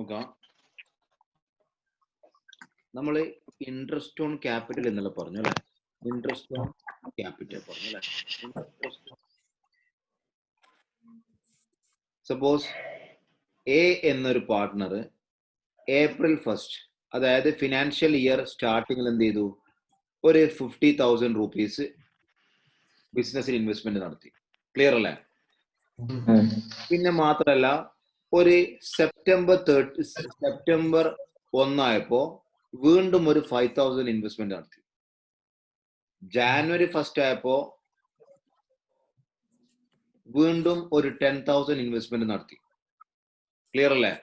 നോക്കാം. നമ്മൾ interest on capital എന്നല്ല പറഞ്ഞു അല്ലെ? ഇൻട്രസ്റ്റ് ഓൺ ക്യാപിറ്റൽ പറഞ്ഞു അല്ലെ? സപ്പോസ് എ എന്നൊരു പാർട്ട്ണർ April 1st, അതായത് ഫിനാൻഷ്യൽ ഇയർ സ്റ്റാർട്ടിങ്ങിൽ എന്ത് ചെയ്തു? ഒരു 50,000 rupees ബിസിനസ്സിൽ ഇൻവെസ്റ്റ്മെന്റ് നടത്തി. ക്ലിയർ അല്ലേ? പിന്നെ മാത്രല്ല ഒരു സെപ്റ്റംബർ 1 വീണ്ടും ഒരു 5,000 ഇൻവെസ്റ്റ്മെന്റ് നടത്തി. January 1 ആയപ്പോ വീണ്ടും ഒരു 10,000 ഇൻവെസ്റ്റ്മെന്റ് നടത്തി. ക്ലിയർ അല്ലേ?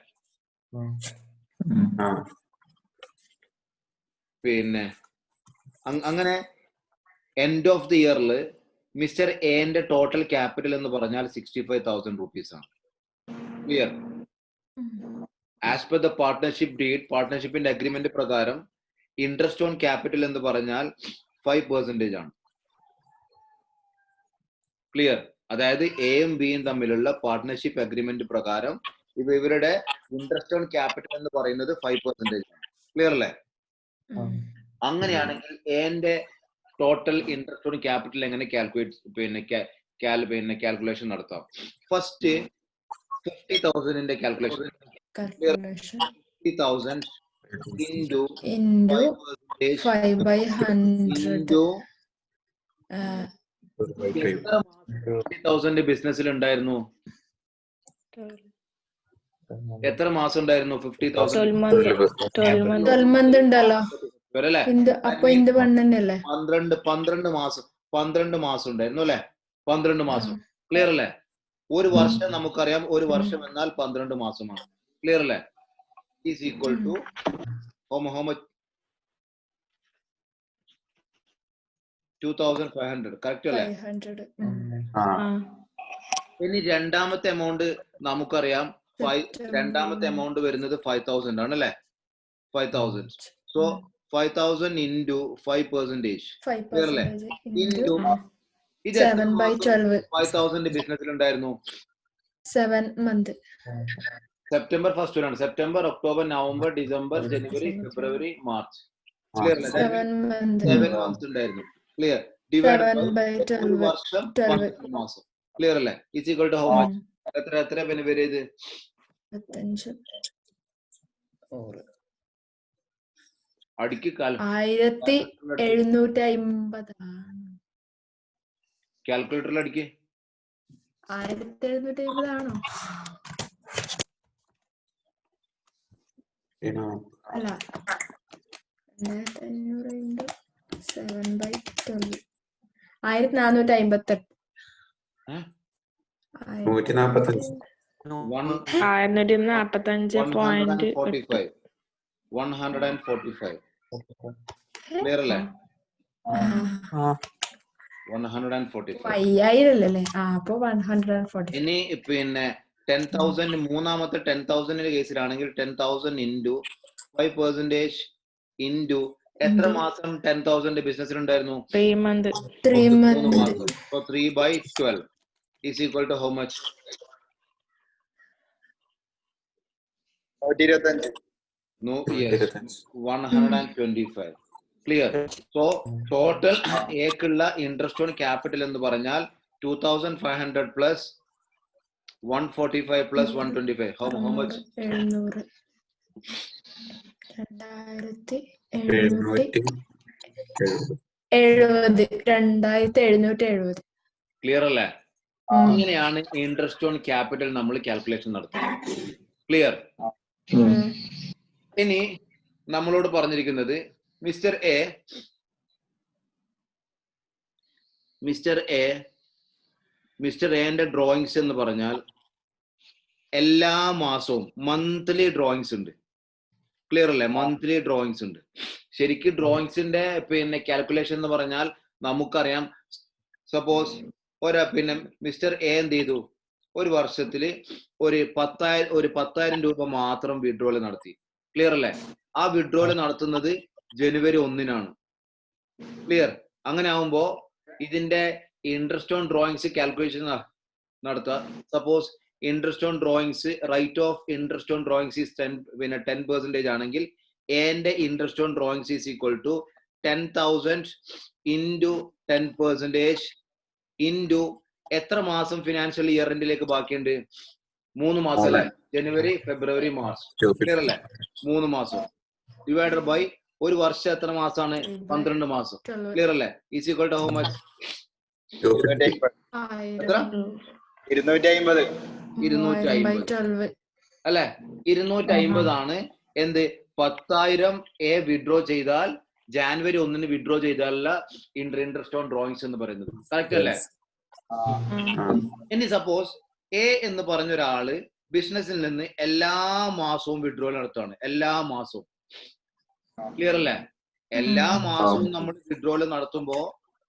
പിന്നെ അങ്ങനെ എൻഡ് ഓഫ് ദി ഇയറിൽ മിസ്റ്റർ എന്റെ ടോട്ടൽ ക്യാപിറ്റൽ എന്ന് പറഞ്ഞാൽ 65,000 rupees ആണ്. Clear? As per the partnership deed, പാർട്ട്ണർഷിപ്പിന്റെ അഗ്രിമെന്റ് പ്രകാരം ഇൻട്രസ്റ്റ് ഓൺ ക്യാപിറ്റൽ എന്ന് പറഞ്ഞാൽ 5% ആണ്. ക്ലിയർ? അതായത് എയും ബിയും തമ്മിലുള്ള പാർട്ട്ണർഷിപ്പ് അഗ്രിമെന്റ് പ്രകാരം ഇവരുടെ ഇൻട്രസ്റ്റ് ഓൺ ക്യാപിറ്റൽ എന്ന് പറയുന്നത് 5% ആണ്. ക്ലിയർ അല്ലേ? അങ്ങനെയാണെങ്കിൽ എന്റെ ടോട്ടൽ ഇൻട്രസ്റ്റ് ഓൺ ക്യാപിറ്റൽ എങ്ങനെ കാൽക്കുലേഷൻ നടത്താം? ഫസ്റ്റ് 50,000ന്റെ കാൽക്കുലേഷൻ. 50,000 into 5/100 50,000 ബിസിനസ്സിൽ ഉണ്ടായിരുന്നു. എത്ര മാസം ഉണ്ടായിരുന്നു? 50,000 12 month ഉണ്ടല്ലോ. അല്ലേ? അപ്പൊ ഇത് 12 മാസം ഉണ്ടായിരുന്നു അല്ലെ? 12 മാസം. ക്ലിയർ അല്ലേ? ഒരു വർഷം നമുക്കറിയാം, ഒരു വർഷം എന്നാൽ 12 മാസമാണ്. ക്ലിയർ അല്ലേ? Is equal to how much? 2,500. Correct അല്ലേ? ഇനി രണ്ടാമത്തെ എമൗണ്ട് നമുക്കറിയാം. രണ്ടാമത്തെ എമൗണ്ട് വരുന്നത് 5,000 ആണ് അല്ലെ? 5,000. So 5,000 into 5%. ക്ലിയർ അല്ലേ? ഇൻറ്റു ഇത് 5,000 ബിസിനസ്സിൽ ഉണ്ടായിരുന്നു. 7 month. സെപ്റ്റംബർ 1 ആണ്. സെപ്റ്റംബർ, ഒക്ടോബർ, നവംബർ, ഡിസംബർ, ജനുവരി, ഫെബ്രുവരി, മാർച്ച്. ക്ലിയർ അല്ലേ? 7 months ഉണ്ടായിരുന്നു. ക്ലിയർ? ഡിവൈഡ് ബൈ ഒരു വർഷം 12 മാസം. ക്ലിയർ അല്ലേ? Is equal to how much? എത്ര പിന്നെ വരും? 15 അടിക്ക് 1750 കാൽക്കുലേറ്ററിൽ അടിക്ക്. 1750 ആണോ? അല്ല, 500 into 7/12 1458. 145. ക്ലിയർ അല്ലേ? 145. 5000 അല്ലേ? അപ്പൊ 140. ഇനി പിന്നെ 10,000 മൂന്നാമത്തെ 10,000ന്റെ കേസിലാണെങ്കിൽ 10,000 into 5% into എത്ര മാസം 10,000 ബിസിനസ്സിൽ ഉണ്ടായിരുന്നു? 3 month. So 3/12 is equal to how much? 125. No, yes, 125. Clear? So total ഏക്കുള്ള ഇൻട്രസ്റ്റ് ഓൺ ക്യാപിറ്റൽ എന്ന് പറഞ്ഞാൽ 2,500 plus 145 plus 125. How much? 700. 2,770. Clear അല്ലേ? അങ്ങനെയാണ് ഇൻട്രസ്റ്റ് ഓൺ ക്യാപിറ്റൽ നമ്മൾ കാൽക്കുലേഷൻ നടത്തുന്നത്. ക്ലിയർ? ഇനി നമ്മളോട് പറഞ്ഞിരിക്കുന്നത് മിസ്റ്റർ എന്റെ ഡ്രോയിങ്സ് എന്ന് പറഞ്ഞാൽ എല്ലാ മാസവും മന്ത്ലി ഡ്രോയിങ്സ് ഉണ്ട്. ക്ലിയർ അല്ലേ? മന്ത്ലി ഡ്രോയിങ്സ് ഉണ്ട്. ശരിക്കും ഡ്രോയിങ്സിന്റെ പിന്നെ കാൽക്കുലേഷൻ എന്ന് പറഞ്ഞാൽ നമുക്കറിയാം. സപ്പോസ് മിസ്റ്റർ എ എന്ത് ചെയ്തു? ഒരു വർഷത്തില് ഒരു 10,000 രൂപ മാത്രം വിഡ്രോവൽ നടത്തി. ക്ലിയർ അല്ലേ? ആ വിഡ്രോവൽ നടത്തുന്നത് January 1 ക്ലിയർ? അങ്ങനെ ആവുമ്പോ ഇതിന്റെ ഇൻട്രസ്റ്റ് ഓൺ ഡ്രോയിങ്സ് കാൽക്കുലേഷൻ നടത്തുക. Suppose interest on drawings rate of interest on drawings is 10% ആണെങ്കിൽ എന്റെ interest on drawings is equal to 10,000 into 10% into എത്ര മാസം ഫിനാൻഷ്യൽ ഇയർ എൻഡിലേക്ക് ബാക്കിയുണ്ട്? 3 മാസം അല്ലേ? ജനുവരി, ഫെബ്രുവരി, മാർച്ച്. ക്ലിയർ അല്ലേ? 3 മാസം ഡിവൈഡഡ് ബൈ ഒരു വർഷം എത്ര മാസമാണ്? 12 മാസം. ക്ലിയർ അല്ലേ? Is equal to how much? 250 അല്ലെ? 250 ആണ് എന്ത്? 10,000 വിഡ്രോ ചെയ്താൽ ജാനുവരി 1 വിഡ്രോ ചെയ്താലുള്ള ഇൻട്രസ്റ്റ് ഓൺ ഡ്രോയിങ്സ് എന്ന് പറയുന്നത്. കറക്റ്റ് അല്ലേ? ഇനി സപ്പോസ് എ എന്ന് പറഞ്ഞ ഒരാള് ബിസിനസ്സിൽ നിന്ന് എല്ലാ മാസവും വിഡ്രോ നടത്തുകയാണ്. എല്ലാ മാസവും. ക്ലിയർ അല്ലേ? എല്ലാ മാസവും നമ്മൾ വിഡ്രോൽ നടത്തുമ്പോ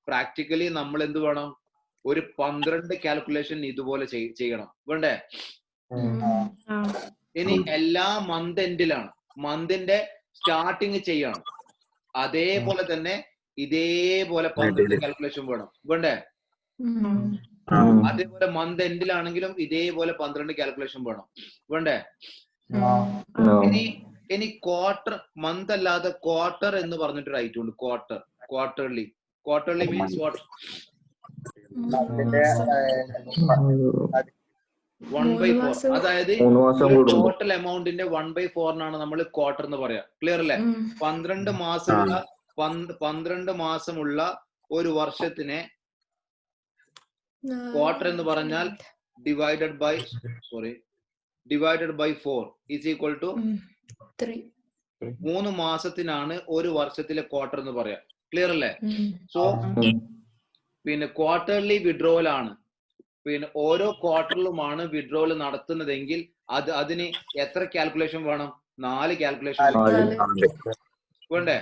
പ്രാക്ടിക്കലി നമ്മൾ എന്ത് വേണം? ഒരു 12 കാൽക്കുലേഷൻ ഇതുപോലെ ചെയ്യണം. വേണ്ടേ? ഇനി എല്ലാ മന്ത് എൻഡിലാണ്. മന്തിന്റെ സ്റ്റാർട്ടിങ് ചെയ്യണം. അതേപോലെ തന്നെ ഇതേപോലെ 12 കാൽക്കുലേഷൻ വേണം. വേണ്ടേ? അതേപോലെ മന്ത് എൻഡിലാണെങ്കിലും ഇതേപോലെ 12 കാൽക്കുലേഷൻ വേണം. വേണ്ടേ? ഇനി ക്വാർട്ടർ, മന്ത് അല്ലാതെ ക്വാർട്ടർ എന്ന് പറഞ്ഞിട്ടൊരു ഐറ്റം ഉണ്ട്. Quarterly means what? 1/4. അതായത് ടോട്ടൽ എമൗണ്ടിന്റെ 1/4 നമ്മൾ ക്വാർട്ടർ എന്ന് പറയാം. ക്ലിയർ അല്ലേ? 12 മാസമുള്ള ഒരു വർഷത്തിനെ ക്വാർട്ടർ എന്ന് പറഞ്ഞാൽ divided by 4 is equal to 3 മാസത്തിനാണ് ഒരു വർഷത്തിലെ ക്വാർട്ടർ എന്ന് പറയാം. ക്ലിയർ അല്ലേ? സോ പിന്നെ ക്വാർട്ടർലി വിഡ്രോവൽ ആണ്. പിന്നെ ഓരോ ക്വാർട്ടറിലുമാണ് വിഡ്രോവൽ നടത്തുന്നതെങ്കിൽ അതിന് എത്ര കാൽക്കുലേഷൻ വേണം? 4 കാൽക്കുലേഷൻ വേണ്ടേ?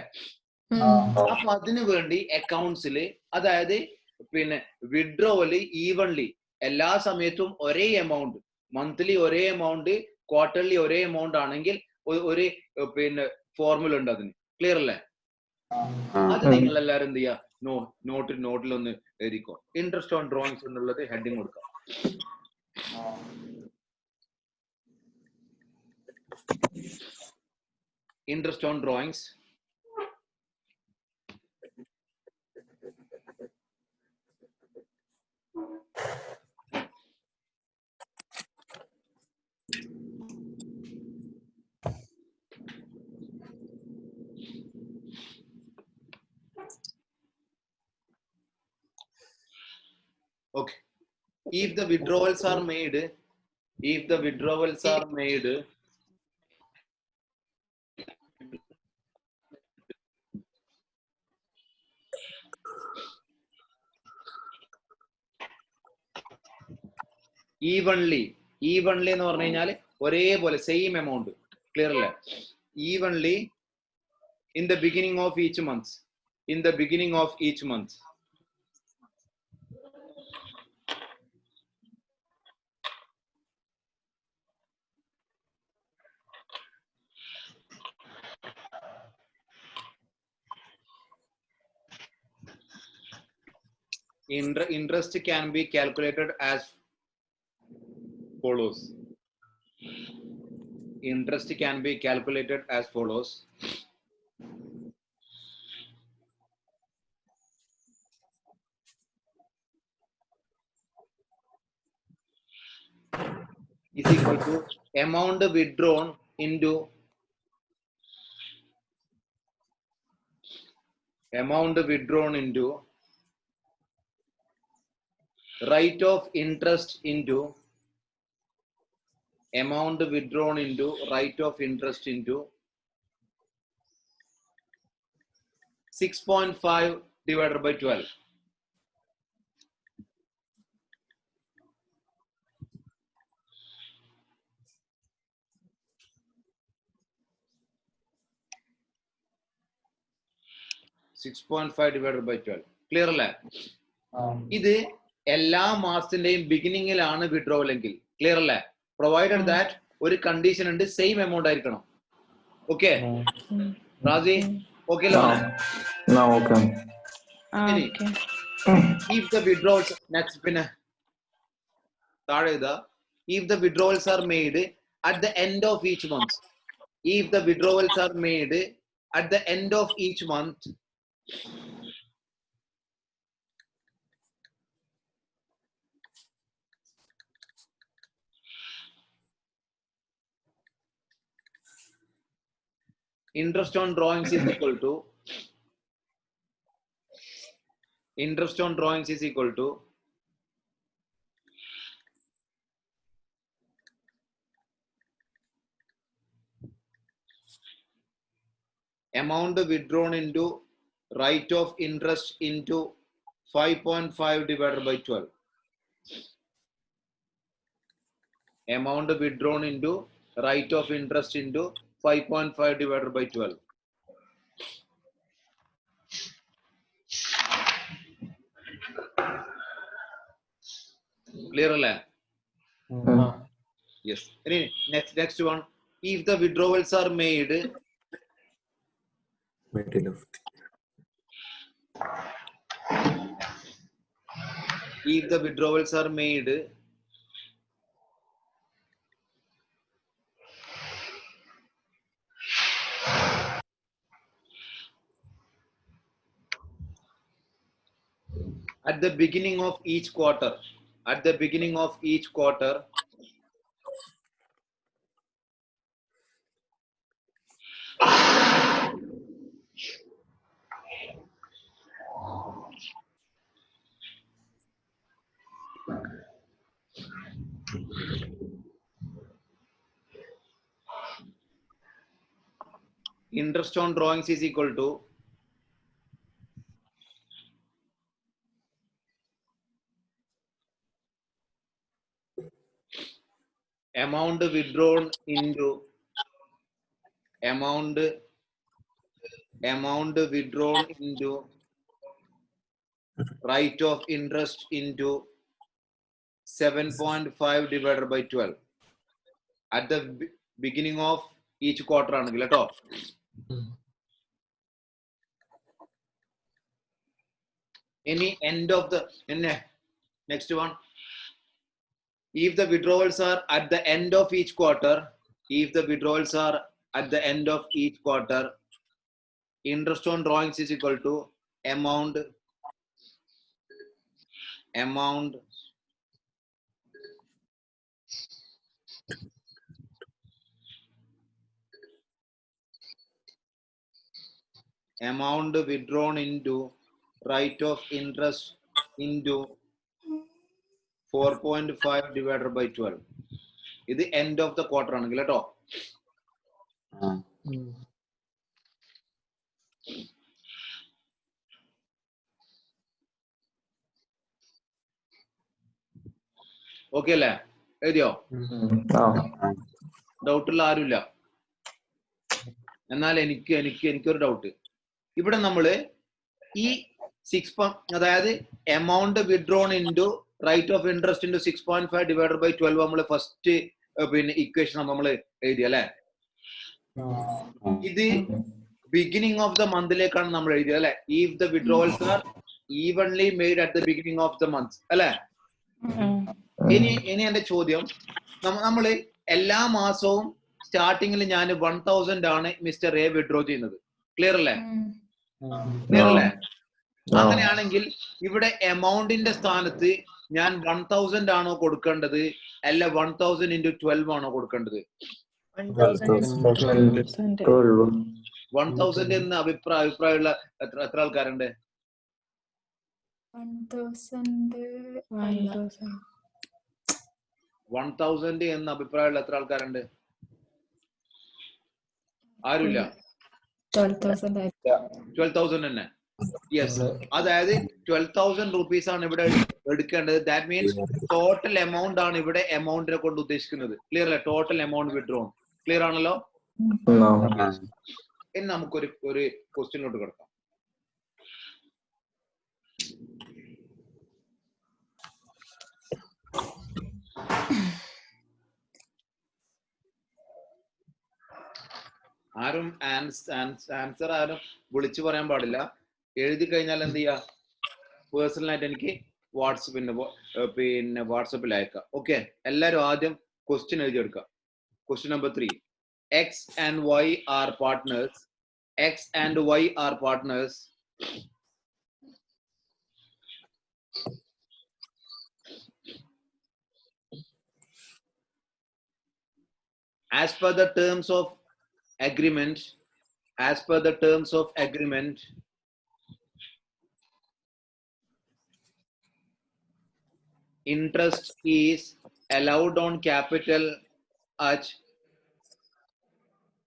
അപ്പൊ അതിനു വേണ്ടി അക്കൗണ്ട്സിൽ, അതായത് പിന്നെ വിഡ്രോവല് ഈവൺലി എല്ലാ സമയത്തും ഒരേ എമൗണ്ട്, മന്ത്ലി ഒരേ എമൗണ്ട്, ക്വാർട്ടർലി ഒരേ എമൗണ്ട് ആണെങ്കിൽ ഒരു പിന്നെ ഫോർമുല ഉണ്ട് അതിന്. ക്ലിയർ അല്ലേ? അത് നിങ്ങൾ എല്ലാവരും എന്ത് ചെയ്യാ? നോട്ടിലൊന്ന് എഴുതിക്കോ. ഇൻട്രസ്റ്റ് ഓൺ ഡ്രോയിങ്സ് എന്നുള്ളത് ഹെഡിങ് കൊടുക്കാം. Interest on drawings. Okay. If the withdrawals are made, evenly എന്ന് പറഞ്ഞു കഴിഞ്ഞാൽ ഒരേപോലെ സെയിം എമൗണ്ട്. ക്ലിയർ അല്ലേ? Evenly in the beginning of each month. Interest can be calculated as follows. Interest can be calculated as follows. Is equal to amount withdrawn into rate of interest into amount withdrawn into rate of interest into 6.5 divided by 12. divided by 12. Clear അല്ലേ? ഇത് എല്ലാ മാസത്തിന്റെയും ബിഗിനിങ്ങിലാണ് withdrawal എങ്കിൽ. Clear അല്ലേ? Provided that ഒരു condition ഉണ്ട്, same amount ആയിരിക്കണം. Okay Razi? Okay if the withdrawals next പിന്നെ താഴെ ഇതാ if the withdrawals are made at the end of each month. If the withdrawals are made at the end of each month, interest on drawings is equal to amount withdrawn into rate of interest into 5.5 divided by 12. Amount withdrawn into rate of interest into 5.5 divided by 12. Clear alle? Yes. Next one. If the withdrawals are made middle of if the withdrawals are made at the beginning of each quarter, interest on drawings is equal to amount withdrawn into rate of interest into 7.5 divided by 12 at the beginning of each quarter ആണെങ്കിൽ കേട്ടോ. Any end of the next one. If the withdrawals are at the end of each quarter, interest on drawings is equal to amount withdrawn into rate of interest into 4.5 divided by 12. ഇത് end of the quarter ആണെങ്കിൽ കേട്ടോ. Okay അല്ലേ? എഴുതിയോ? ഡൗട്ടുള്ള ആരുമില്ല? എന്നാൽ എനിക്കൊരു doubt. ഇവിടെ നമ്മള് ഈ 6 അതായത് amount withdrawn into rate of interest into 6.5 divided by 12 നമ്മൾ ഫസ്റ്റ് പിന്നെ ഇക്വേഷൻ നമ്മൾ എഴുതി അല്ലെ? ഇത് ബിഗിനിങ് ഓഫ് ദ മന്തിലേക്കാണ് നമ്മൾ എഴുതിയത് അല്ലെ? If the withdrawals are evenly made at the beginning of the month അല്ലെ? ഇനി എന്റെ ചോദ്യം, നമ്മള് എല്ലാ മാസവും സ്റ്റാർട്ടിങ്ങിൽ ഞാൻ 1000 ആണ് മിസ്റ്റർ എ വിഡ്രോ ചെയ്യുന്നത്. ക്ലിയർ അല്ലേ? അങ്ങനെയാണെങ്കിൽ ഇവിടെ എമൗണ്ടിന്റെ സ്ഥാനത്ത് ഞാൻ 1000 ആണോ കൊടുക്കേണ്ടത് അല്ല 1000 into 12 ആണോ കൊടുക്കേണ്ടത്? 1000 എന്ന് അഭിപ്രായമുള്ള എത്ര ആൾക്കാരുണ്ട്? 1000 എന്ന് അഭിപ്രായമുള്ള എത്ര ആൾക്കാരുണ്ട്? ആരുമില്ല. 12,000 തന്നെ. യെസ്, അതായത് 12,000 rupees ആണ് ഇവിടെ എടുക്കേണ്ടത്. ദാറ്റ് മീൻസ് ടോട്ടൽ എമൗണ്ട് ആണ് ഇവിടെ എമൗണ്ടിനെ കൊണ്ട് ഉദ്ദേശിക്കുന്നത്. ക്ലിയർ അല്ലേ? Total amount withdrawn. ക്ലിയർ ആണല്ലോ? ഇനി നമുക്കൊരു ക്വസ്റ്റ്യനിലോട്ട് കിടക്കാം. ആരും ആൻസർ ആരും വിളിച്ചു പറയാൻ പാടില്ല. എഴുതി കഴിഞ്ഞാൽ എന്ത് ചെയ്യാ? പേഴ്സണലായിട്ട് എനിക്ക് പിന്നെ വാട്സപ്പിൽ അയക്കാം. ഓക്കെ, എല്ലാവരും ആദ്യം ക്വസ്റ്റ്യൻ എഴുതിയെടുക്കാം. Question number 3. X and Y are partners. X and Y are partners. As per the terms of agreement, interest is allowed on capital H.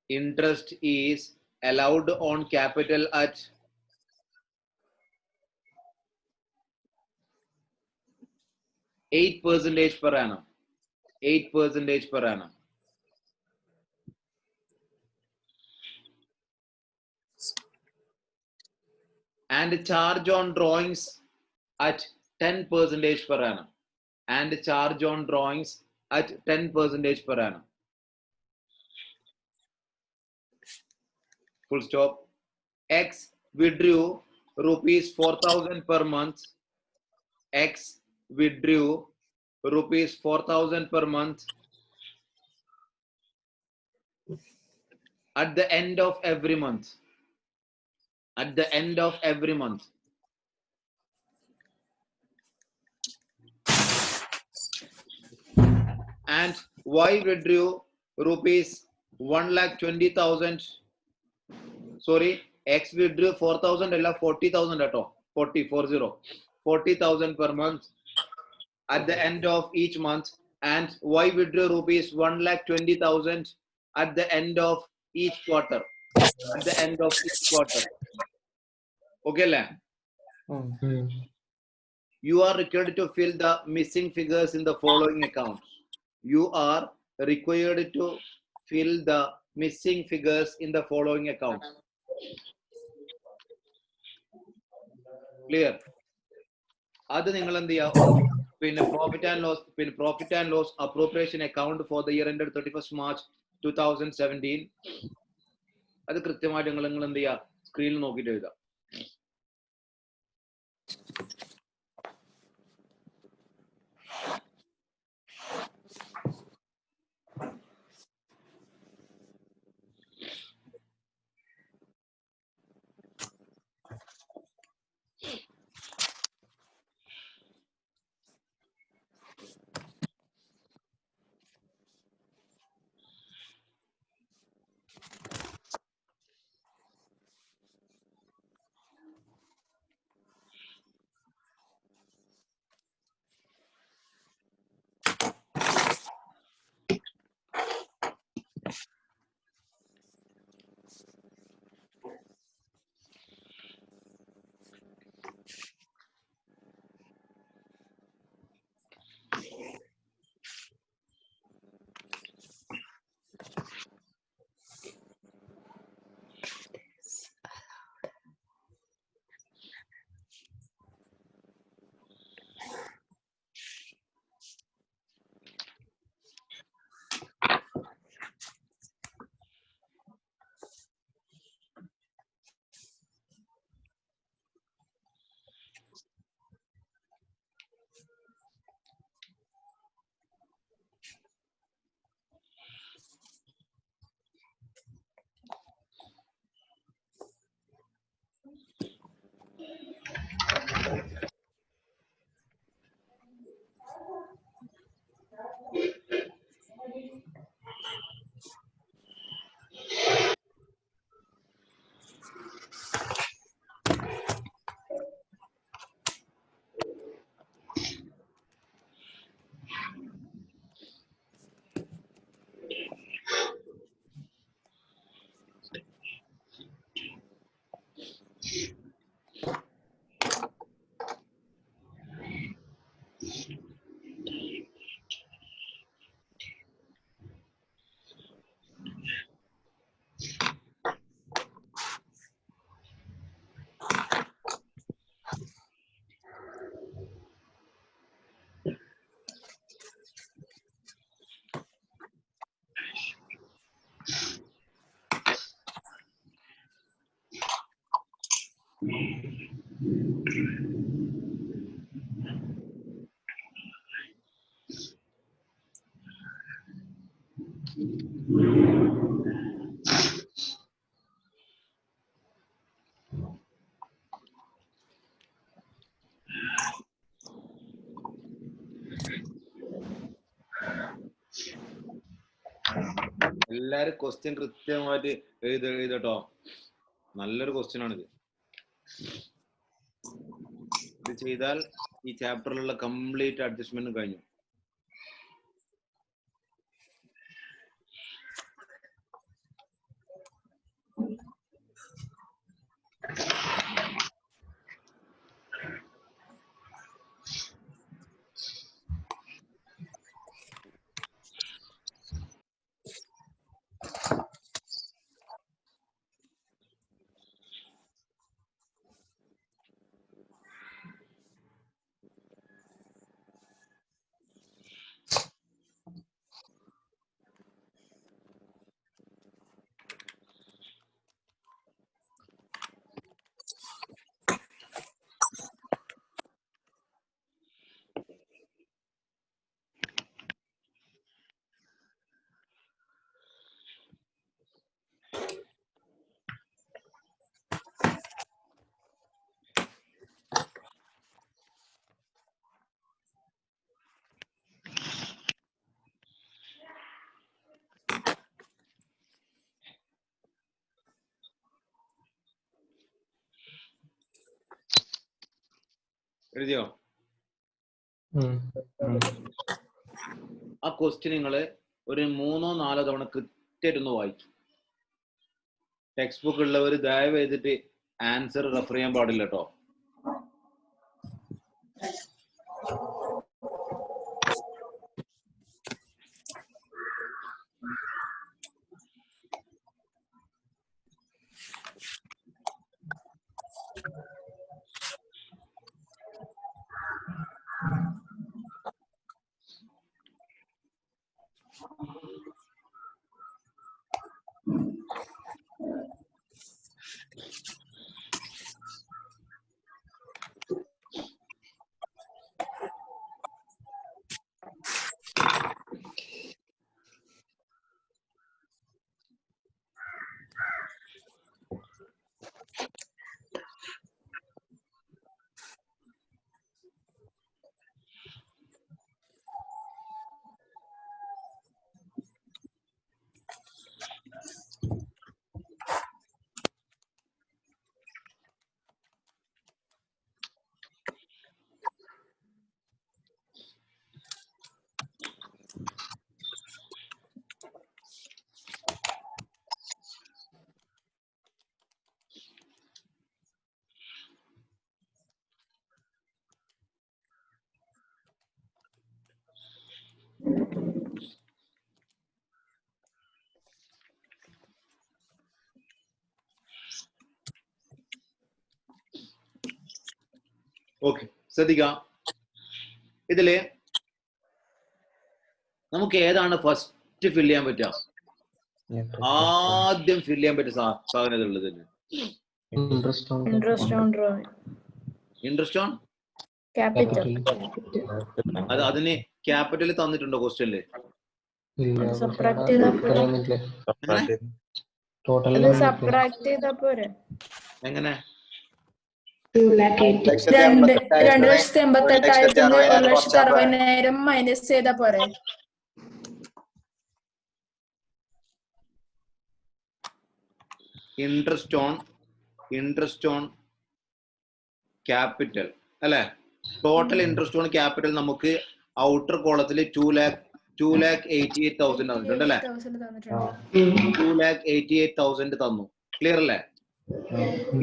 Interest is allowed on capital H. %8 per annum. 8% per annum. And charge on drawings at 10% per annum. And charge on drawings at 10% per annum. Full stop. X withdrew rupees 4,000 per month. X withdrew rupees 4,000 per month at the end of every month. At the end of every month. And Y withdrew rupees 1,20,000. Sorry, X withdrew 4,000 അല്ല 40,000 കേട്ടോ. 40,000 per month at the end of each month. And Y withdrew rupees 1,20,000 at the end of each quarter. At the end of each quarter. Okay, അല്ലേ? You are required to fill the missing figures in the following accounts. You are required to fill the missing figures in the following accounts. Clear? അത് നിങ്ങൾ എന്ത് ചെയ്യുക? പിന്നെ profit and loss appropriation account for the year ended 31st March 2017. അത് കൃത്യമായിട്ട് നിങ്ങൾ എന്ത് ചെയ്യുക? സ്ക്രീനിൽ നോക്കിയിട്ട് എഴുതുക. എല്ലാരും ക്വസ്റ്റ്യൻ കൃത്യമായിട്ട് എഴുതട്ടോ. നല്ലൊരു ക്വസ്റ്റ്യൻ ആണിത്. ഇത് ചെയ്താൽ ഈ ചാപ്റ്ററിലുള്ള കംപ്ലീറ്റ് അഡ്ജസ്റ്റ്മെന്റ് കഴിഞ്ഞു. എഴുതിയോ? ആ ക്വസ്റ്റ്യൻ നിങ്ങള് ഒരു 3-4 തവണ കൃത്യമായിട്ടൊന്ന് വായിച്ചു. ടെക്സ്റ്റ് ബുക്ക് ഉള്ളവർ ദയവ് ചെയ്തിട്ട് ആൻസർ റെഫർ ചെയ്യാൻ പാടില്ല കേട്ടോ. ഓക്കെ, ശ്രദ്ധിക്കാം. ഇതില് നമുക്ക് ഏതാണ് ഫസ്റ്റ് ഫില്ല് ചെയ്യാൻ പറ്റുക? ആദ്യം ഫില്ല് ചെയ്യാൻ പറ്റിയ സാധനം ഉള്ളത് ഇൻട്രസ്റ്റ് ഓൺ ക്യാപിറ്റൽ. അതിന് ക്യാപിറ്റൽ തന്നിട്ടുണ്ടോ ക്വസ്റ്റ്യനില്? സബ്ട്രാക്ട് ചെയ്താ പോരെ? എങ്ങനെ? 2,88,000 1,60,000 മൈനസ് ചെയ്താ പോരെ? ഇൻട്രസ്റ്റ് ഓൺ ക്യാപിറ്റൽ അല്ലെ? ടോട്ടൽ ഇൻട്രസ്റ്റ് ഓൺ ക്യാപിറ്റൽ നമുക്ക് ഔട്ടർ കോളത്തിൽ 2,88,000 തന്നിട്ടുണ്ട് അല്ലെ? 2,88,000 തന്നു. ക്ലിയർ അല്ലേ?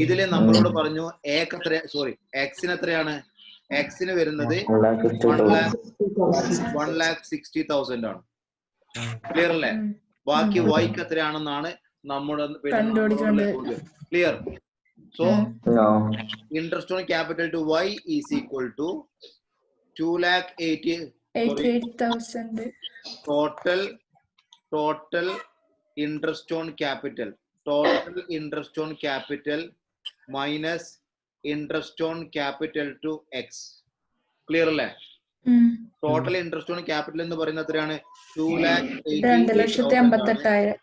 ഇതില് നമ്മളോട് പറഞ്ഞു എക്സിന് എത്രയാണ്? എക്സിന് വരുന്നത് 1,60,000 ആണ്. ക്ലിയർ അല്ലേ? ബാക്കി വൈക്ക് എത്രയാണെന്നാണ് നമ്മുടെ clear. So interest on capital to Y is equal to 2,88,000 total interest on capital. Total interest on capital minus interest on capital to x. Clear അല്ലേ? ടോട്ടൽ ഇൻട്രസ്റ്റ് ഓൺ ക്യാപിറ്റൽ എന്ന് പറയുന്നത് എത്രയാണ്? 2,88,000 2,88,000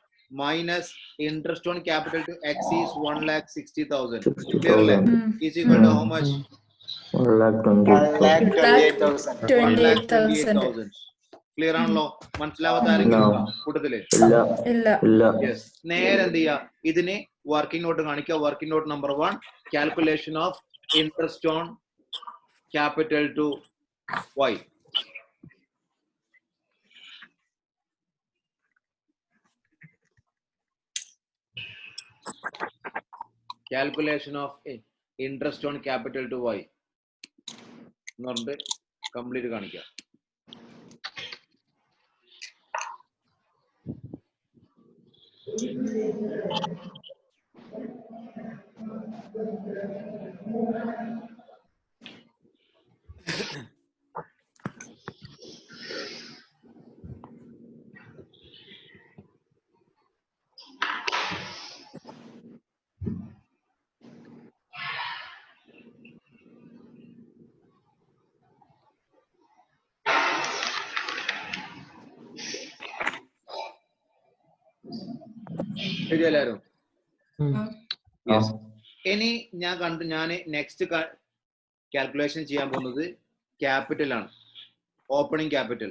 minus interest on capital to X is 1,60,000. Clear അല്ലേ? Is equal to how much? 1,28,000. Clear ആണല്ലോ? മനസ്സിലാവാത്ത ആരെങ്കിലും കൂട്ടത്തില്? Yes. നേരെ എന്ത് ചെയ്യാ? ഇതിന് വർക്കിംഗ് നോട്ട് കാണിക്കുക. Working note number 1, calculation of interest on capital to Y. Calculation of interest on capital to y എന്ന് പറഞ്ഞിട്ട് കംപ്ലീറ്റ് കാണിക്കാം. ശരിയല്ലാരും? ഇനി ഞാൻ നെക്സ്റ്റ് കാൽക്കുലേഷൻ ചെയ്യാൻ പോകുന്നത് ക്യാപിറ്റൽ ആണ്. Opening capital.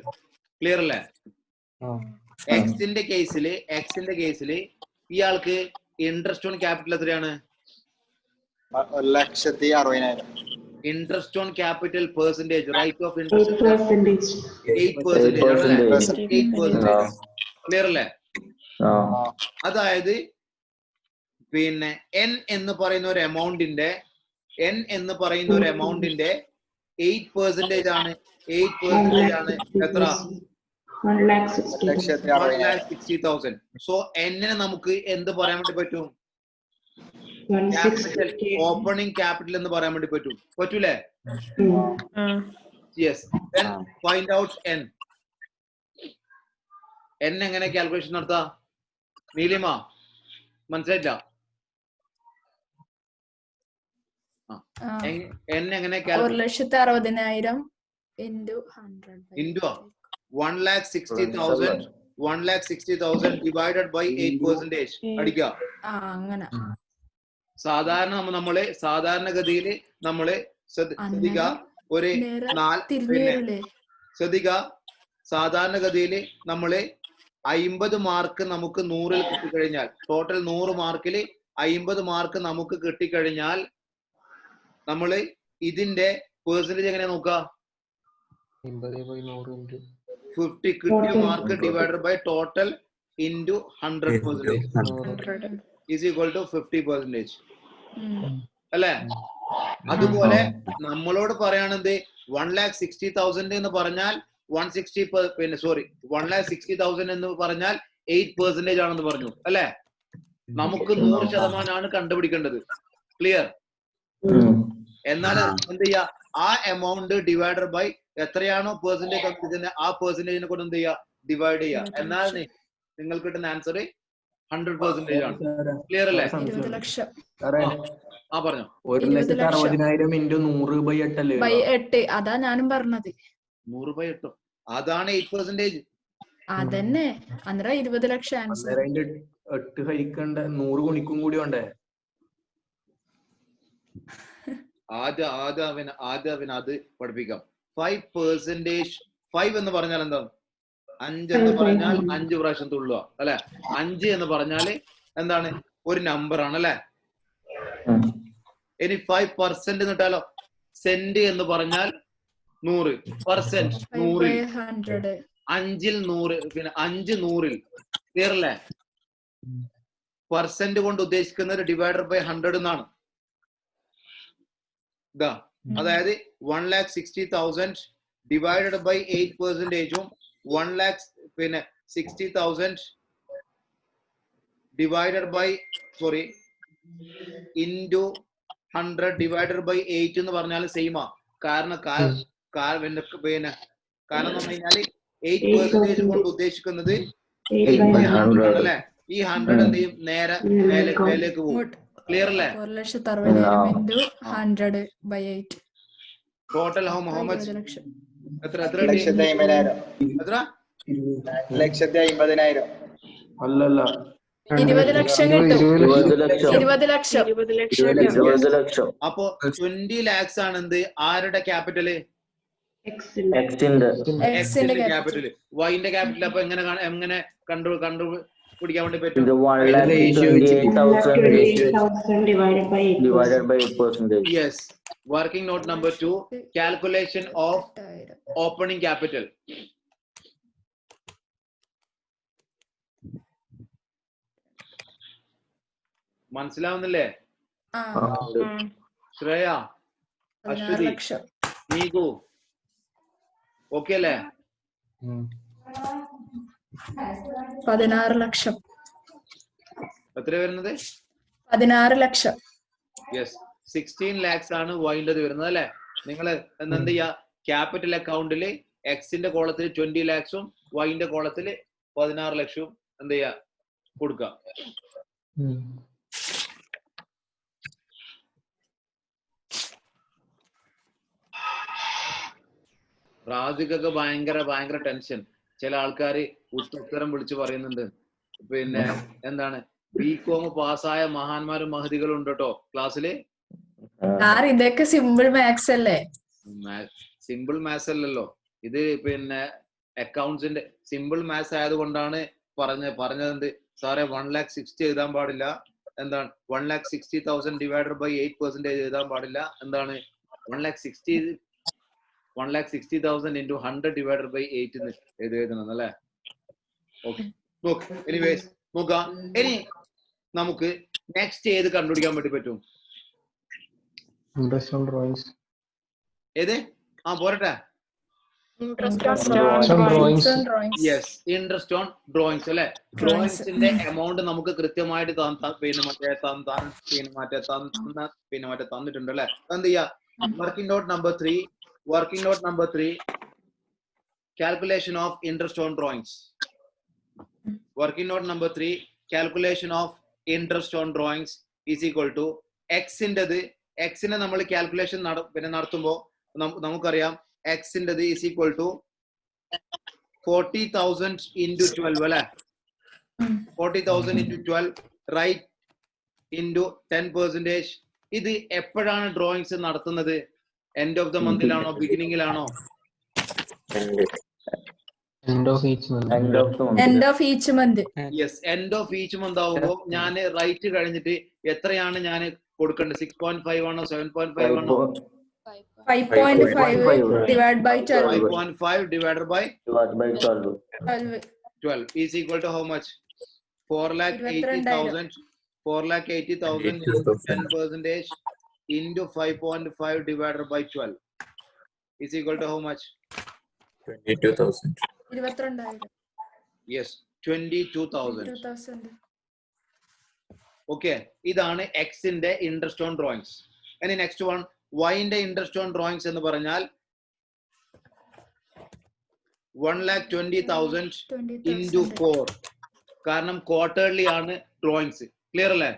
ക്ലിയർ അല്ലേ? എക്സിന്റെ കേസില് ഇയാൾക്ക് ഇൻട്രസ്റ്റ് ഓൺ ക്യാപിറ്റൽ എത്രയാണ്? 1,60,000. Interest on capital percentage, rate of interest 8%. Clear അല്ലേ? അതായത് പിന്നെ n എന്ന് പറയുന്ന ഒരു എമൗണ്ടിന്റെ 8% ആണ്. 8% ആണ് എത്ര? 1,60,000. സോ n-നെ നമുക്ക് എന്ത് പറയാൻ വേണ്ടി പറ്റും? ക്യാപിറ്റൽ, ഓപ്പണിംഗ് ക്യാപിറ്റൽ എന്ന് പറയാൻ വേണ്ടി പറ്റൂലേ? Yes. then find out n എങ്ങനെ കാൽക്കുലേഷൻ നടത്താ? നീലിമ മനസ്സിലായില്ല? എങ്ങനെ 1,60,000 into 1,60,000 divided by 8% അടിക്കുക. അങ്ങനെ സാധാരണഗതിയിൽ നമ്മള് ശ്രദ്ധിക്കുക. ഒരു സാധാരണഗതിയിൽ നമ്മള് 50 മാർക്ക് നമുക്ക് 100-ൽ കിട്ടിക്കഴിഞ്ഞാൽ, ടോട്ടൽ 100 മാർക്കിൽ 50 മാർക്ക് നമുക്ക് കിട്ടിക്കഴിഞ്ഞാൽ നമ്മള് ഇതിന്റെ പെർസെന്റേജ് എങ്ങനെ നോക്കുക? 50 കിട്ടിയ mark divided by total into 100% is equal to 50% അല്ലേ? അതുപോലെ നമ്മളോട് പറയാണെന്ത്? 1,60,000 എന്ന് പറഞ്ഞാൽ 1,60,000 എന്ന് പറഞ്ഞാൽ 8% ആണെന്ന് പറഞ്ഞു അല്ലെ? നമുക്ക് 100% കണ്ടുപിടിക്കേണ്ടത്. ക്ലിയർ? എന്നാൽ എന്ത് ചെയ്യാ? ആ എമൗണ്ട് ഡിവൈഡഡ് ബൈ എത്രയാണോ പെർസെന്റേജ് തന്നിരിക്കുന്നത് ആ പെർസെന്റേജിനെ കൊണ്ട് എന്ത് ചെയ്യാ? ഡിവൈഡ് ചെയ്യാ. എന്നാൽ നിങ്ങൾക്ക് കിട്ടുന്ന ആൻസർ 100% ആണ്. ക്ലിയർ അല്ലേ? 20 ലക്ഷം. ആ പറഞ്ഞോ. 1,60,000 into 100/8 അല്ലേ? 8. അതാ ഞാനും പറഞ്ഞത്. 100/8 അതാണ് 8%. അതന്നെ. അന്നേരം 20 ലക്ഷം ആൻസർ. 8 ഹരിക്കണ്ട 100 ഗുണിക്കും കൂടി വേണ്ടേ? ആദ്യം അവൻ അത് പഠിപ്പിക്കാം. 5%. 5 എന്ന് പറഞ്ഞാൽ എന്താ? 5 എന്ന് പറഞ്ഞാൽ 5 പ്രാവശ്യം തുള്ളുക അല്ലെ? 5 എന്ന് പറഞ്ഞാല് എന്താണ്? ഒരു നമ്പർ ആണ് അല്ലെ? ഇനി 5% എന്നിട്ടാലോ? സെന്റ് എന്ന് പറഞ്ഞാൽ 100%. 100-ൽ 5-ൽ 100, പിന്നെ 5 100-ൽ. ക്ലിയർ അല്ലേ? പെർസെന്റ് കൊണ്ട് ഉദ്ദേശിക്കുന്നത് ഡിവൈഡഡ് ബൈ 100 എന്നാണ്. അതായത് 1,60,000 ഡിവൈഡഡ് ബൈ 8%-ഉം 1,60,000 divided by into 100 divided by 8 എന്ന് പറഞ്ഞാൽ സെയിമാ. കാരണം എന്ന് പറഞ്ഞു കഴിഞ്ഞാല് 8% കൊണ്ട് ഉദ്ദേശിക്കുന്നത് 8/100 അല്ലെ? ഈ 100 എന്ത് ചെയ്യും? നേരെ മേലേക്ക് പോകും. ക്ലിയർ അല്ലേ? 1,60,000 into 100/8. Total how much? എത്ര എത്ര 2,50,000. എത്ര 2,50,000. അല്ലല്ല 20 ലക്ഷം കിട്ടും. 20 ലക്ഷം. 20 ലക്ഷം. 20 ലക്ഷം. അപ്പോ 20 lakhs ആണ് എന്ത് ആരുടെ ക്യാപിറ്റല്? എക്സിന്റെ എക്സിന്റെ ക്യാപിറ്റല്. വൈന്റെ ക്യാപിറ്റൽ അപ്പൊ എങ്ങനെ കണ്ടുപിടിക്കാൻ വേണ്ടി പറ്റും? ഇത് 1,28,000 divided by 8%. Yes. Working note number 2, calculation of 8,000. Opening capital. മനസ്സിലാവുന്നില്ലേ? ആ, ശ്രേയ, 16 അശ്വതി, ലക്ഷം. നീകു, ഓക്കെ അല്ലേ? 16 ലക്ഷം. എത്ര വരുന്നത്? 16 ലക്ഷം. യെസ്. 16 lakhs ആണ് വൈൻഡ് വരുന്നത് അല്ലെ? നിങ്ങൾ എന്ത് ചെയ്യാ? ക്യാപിറ്റൽ അക്കൗണ്ടില് എക്സിന്റെ കോളത്തിൽ 20 lakhs-ഉം വൈന്റെ കോളത്തിൽ 16 ലക്ഷവും എന്ത് ചെയ്യാ കൊടുക്കുക. റാസിക്കൊക്കെ ഭയങ്കര ടെൻഷൻ. ചില ആൾക്കാര് ഉത്തരം വിളിച്ചു പറയുന്നുണ്ട്. പിന്നെ എന്താണ് ബികോം പാസ്സായ മഹാന്മാരും മഹതികളും ഉണ്ട് കേട്ടോ ക്ലാസ്സില്. ഇതൊക്കെ സിമ്പിൾ മാത്സ് അല്ലേ? സിമ്പിൾ മാത്സ് അല്ലല്ലോ ഇത്. പിന്നെ അക്കൗണ്ട്സിന്റെ സിമ്പിൾ മാത്സ് ആയതുകൊണ്ടാണ് പറഞ്ഞത് സാറേ 1,60,000 എഴുതാൻ പാടില്ല. എന്താണ് 1,60,000 ഡിവൈഡഡ് ബൈ 8% എഴുതാൻ പാടില്ല. എന്താണ് 1,60,000 into 100 divided by 8 എന്ന് എഴുതണം അല്ലേ? ഓക്കെ. എനിവേസ് നോക്കാം. ഇനി നമുക്ക് നെക്സ്റ്റ് ഏത് കണ്ടുപിടിക്കാൻ വേണ്ടി പറ്റും? ഏത്? പോരട്ടെ. യെസ്, ഇൻട്രസ്റ്റ് ഓൺ ഡ്രോയിങ്സ് അല്ലെ? ഡ്രോയിങ്സിന്റെ എമൗണ്ട് നമുക്ക് കൃത്യമായിട്ട് തന്നിട്ടുണ്ട് അല്ലെ? എന്ത് ചെയ്യാ? Working note number 3, calculation of interest on drawings. Working note number 3, calculation of interest on drawings is equal to x-നെ നമ്മൾ കാൽക്കുലേഷൻ നടത്തുമ്പോൾ നമുക്കറിയാം x-ന്റെ is equal to 40,000 into 12 അല്ലെ? 40,000 into 12 right into 10%. ഇത് എപ്പോഴാണ് ഡ്രോയിങ്സ് നടത്തുന്നത്? എൻഡ് ഓഫ് ദ മന്തിലാണോ ബിഗിനിങ്ങിലാണോ? End of each month. Yes, end of each month ആവുമ്പോൾ ഞാൻ റൈറ്റ് കഴിഞ്ഞിട്ട് എത്രയാണ് ഞാൻ കൊടുക്കേണ്ടത്? 6.5 ആണോ 7.5 ആണോ? 5.5 divided by 12. 5.5 divided by 12 is equal to how much? 4,80,000 into 10% into 5.5 divided by 12 is equal to how much? 22,000. 22,000. Yes, 22,000. Okay, ഇതാണ് എക്സിന്റെ ഇൻട്രസ്റ്റ് ഓൺ ഡ്രോയിങ്സ്. ഇനി നെക്സ്റ്റ് വൺ വൈന്റെ ഇൻട്രസ്റ്റ് ഓൺ ഡ്രോയിങ്സ് എന്ന് പറഞ്ഞാൽ 1,20,000 into 4. കാരണം ക്വാർട്ടർലി ആണ് ഡ്രോയിങ്സ്. ക്ലിയർ അല്ലേ?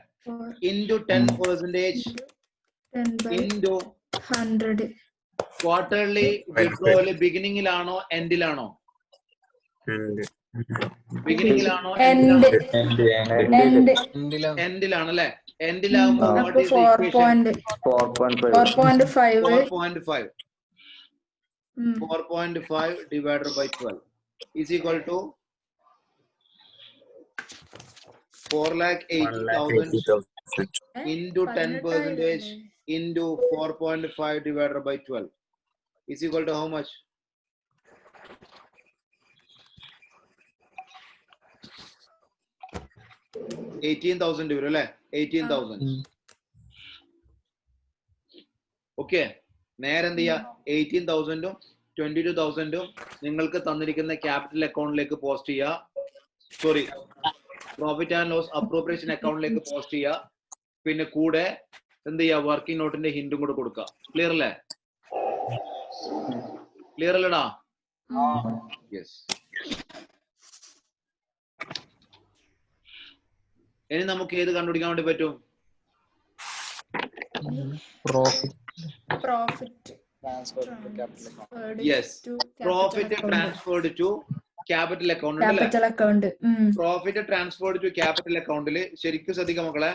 into 10% into 100. Quarterly withdrawal ബിഗിനിങ്ങിലാണോ എൻഡിലാണോ? ബിഗിനിങ്ങിലാണോ എൻഡിലാണ് അല്ലെ? എൻഡിലാകുമ്പോൾ 4.5 divided by 12 is equal to 4,80,000 into 10% into 4.5 divided by 12 is equal to how much? 18,000 വരും അല്ലെ? 18,000. ഓക്കെ, നേരെ എന്ത് ചെയ്യാ? 18,000ഉം 22,000ഉം നിങ്ങൾക്ക് തന്നിരിക്കുന്ന ക്യാപിറ്റൽ അക്കൗണ്ടിലേക്ക് പോസ്റ്റ് ചെയ്യുക. Sorry, profit and loss appropriation അക്കൗണ്ടിലേക്ക് പോസ്റ്റ് ചെയ്യുക. പിന്നെ കൂടെ എന്ത് ചെയ്യാ? വർക്കിംഗ് നോട്ടിന്റെ ഹിന്റും കൂടെ കൊടുക്കുക. ക്ലിയർ അല്ലേ? ക്ലിയർ അല്ലടാ? യെസ്. ഇനി നമുക്ക് ഏത് കണ്ടുപിടിക്കാൻ വേണ്ടി പറ്റും? Profit. Yes. Profit transferred to capital account അല്ലേ? Capital account. Profit transferred to capital അക്കൗണ്ടിൽ ശരിക്കും ശ്രദ്ധിക്കാം മക്കളെ.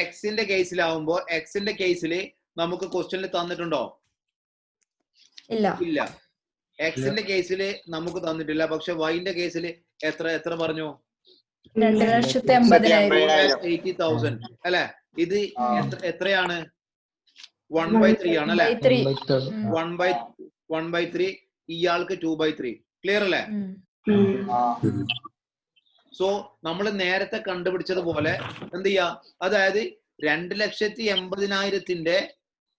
എക്സിന്റെ കേസിലാവുമ്പോ എക്സിന്റെ കേസിൽ നമുക്ക് ക്വസ്റ്റ്യനിൽ തന്നിട്ടുണ്ടോ? ഇല്ല. എക്സിന്റെ കേസിൽ നമുക്ക് തന്നിട്ടില്ല. പക്ഷെ വൈന്റെ കേസിൽ എത്ര പറഞ്ഞു? 2,80,000 അല്ലെ? ഇത് എത്രയാണ്? 1/3 ആണ് അല്ലെ? 1/3. ഇയാൾക്ക് 2/3. ക്ലിയർ അല്ലേ? സോ നമ്മൾ നേരത്തെ കണ്ടുപിടിച്ചതുപോലെ എന്ത് ചെയ്യാ? അതായത് 2,80,000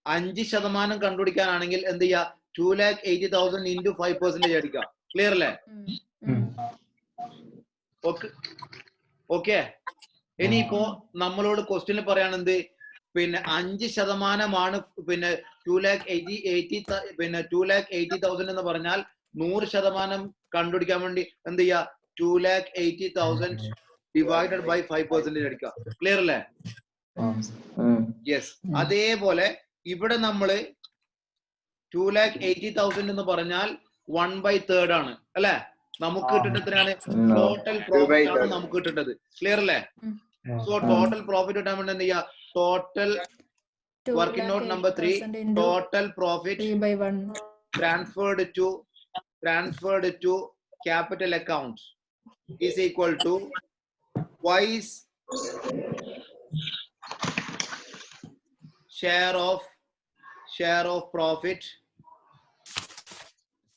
5% കണ്ടുപിടിക്കാനാണെങ്കിൽ എന്ത് ചെയ്യാ? 2,80,000 into 5% അടിക്കാം. ക്ലിയർ അല്ലേ? ഓക്കെ. ഇനിയിപ്പോ നമ്മളോട് ക്വസ്റ്റ്യനിൽ പറയാണെന്ത്? പിന്നെ 5% പിന്നെ 2,80,000 എന്ന് പറഞ്ഞാൽ 100% കണ്ടുപിടിക്കാൻ വേണ്ടി എന്ത് ചെയ്യാ? 2,80,000 divided by 5% അടിക്കാം. ക്ലിയർ അല്ലേ? യെസ്. അതേപോലെ ഇവിടെ നമ്മള് 2,80,000 എന്ന് പറഞ്ഞാൽ 1/3 ആണ് അല്ലെ? നമുക്ക് കിട്ടുന്നത് എത്രയാണ്? ടോട്ടൽ പ്രോഫിറ്റ് ആണ് നമുക്ക് കിട്ടുന്നത്. ക്ലിയർ അല്ലേ? സോ ടോട്ടൽ പ്രോഫിറ്റ് കിട്ടാൻ വേണ്ടി എന്ത് ചെയ്യാ? Total working note number 3 total profit transferred to capital account is equal to twice share of profit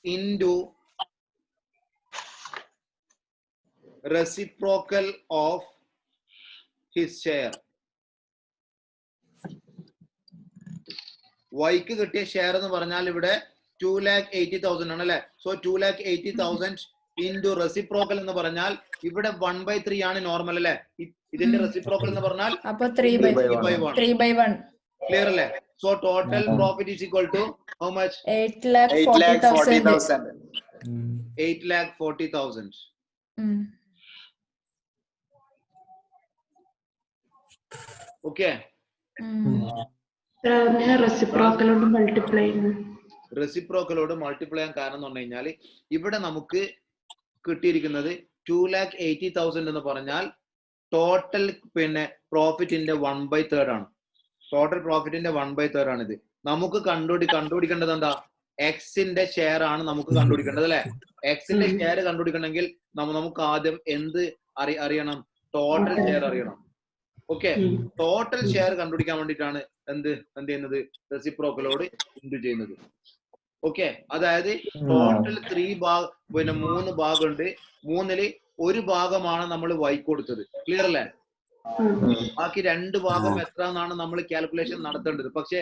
into reciprocal of his share. വൈക്ക് കിട്ടിയ ഷെയർ എന്ന് പറഞ്ഞാൽ ഇവിടെ 2,80,000 ആണ് അല്ലെ? സോ 2,80,000 into റെസിപ്രോക്കൽ എന്ന് പറഞ്ഞാൽ ഇവിടെ 1/3 ആണ് നോർമൽ അല്ലെ? ഇതിന്റെ റെസിപ്രോക്കൽ എന്ന് പറഞ്ഞാൽ 3/1. ക്ലിയർ അല്ലേ? So total profit is equal to how much? 8,40,000. 8,40,000. Okay. റെസിപ്രോക്കലോട് മൾട്ടിപ്ലൈ ചെയ്യാൻ കാരണം എന്ന് പറഞ്ഞു കഴിഞ്ഞാൽ ഇവിടെ നമുക്ക് കിട്ടിയിരിക്കുന്നത് 2,80,000 എന്ന് പറഞ്ഞാൽ ടോട്ടൽ പിന്നെ പ്രോഫിറ്റിന്റെ 1/3 ആണ്. ടോട്ടൽ പ്രോഫിറ്റിന്റെ 1/3 ആണ് ഇത്. നമുക്ക് കണ്ടുപിടിക്കേണ്ടത് എന്താ? എക്സിന്റെ ഷെയർ ആണ് നമുക്ക് കണ്ടുപിടിക്കേണ്ടത് അല്ലെ? എക്സിന്റെ ഷെയർ കണ്ടുപിടിക്കണമെങ്കിൽ നമുക്ക് ആദ്യം എന്ത് അറിയണം? ടോട്ടൽ ഷെയർ അറിയണം. ഓക്കെ. ടോട്ടൽ ഷെയർ കണ്ടുപിടിക്കാൻ വേണ്ടിയിട്ടാണ് എന്ത് ചെയ്യുന്നത്? റെസിപ്രോക്കലോട് ഇൻഡു ചെയ്യുന്നത്. ഓക്കെ. അതായത് ടോട്ടൽ 3 ഭാഗമുണ്ട്. 3-ൽ 1 ഭാഗമാണ് നമ്മൾ വൈക്ക് കൊടുത്തത്. ക്ലിയർ അല്ലേ? ബാക്കി 2 ഭാഗം എത്ര എന്നാണ് നമ്മൾ കാൽക്കുലേഷൻ നടത്തേണ്ടത്. പക്ഷെ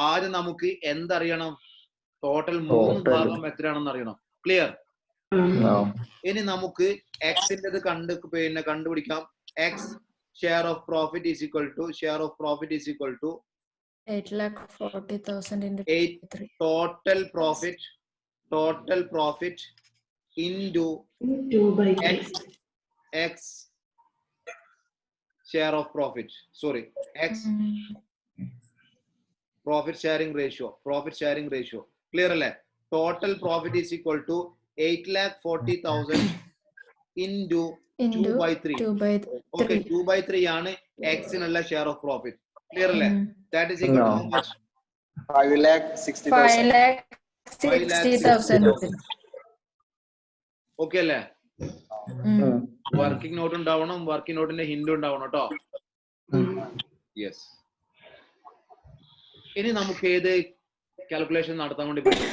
ആദ്യം നമുക്ക് എന്തറിയണം? ടോട്ടൽ 3 ഭാഗം എത്രയാണെന്ന് അറിയണം. ക്ലിയർ? ഇനി നമുക്ക് എക്സിന്റെ കണ്ടുപിടിക്കാം. X share of profit is equal to 8,40,000 into 3. Total profit into 2/3. X share of profit. Sorry, X profit sharing ratio. Clear alle? Total profit is equal to 8,40,000 into 2/3. Okay, 2/3 ആണ് Xനുള്ള share of profit. Clear alle? That is equal to how much? 5,60,000. Okay അല്ലേ? Working not ഉണ്ടാവണം. Working നോട്ടിന്റെ hint ഉണ്ടാവണം കേട്ടോ. Yes. ഇനി നമുക്ക് ഏത് calculation നടത്താൻ വേണ്ടി പറ്റും?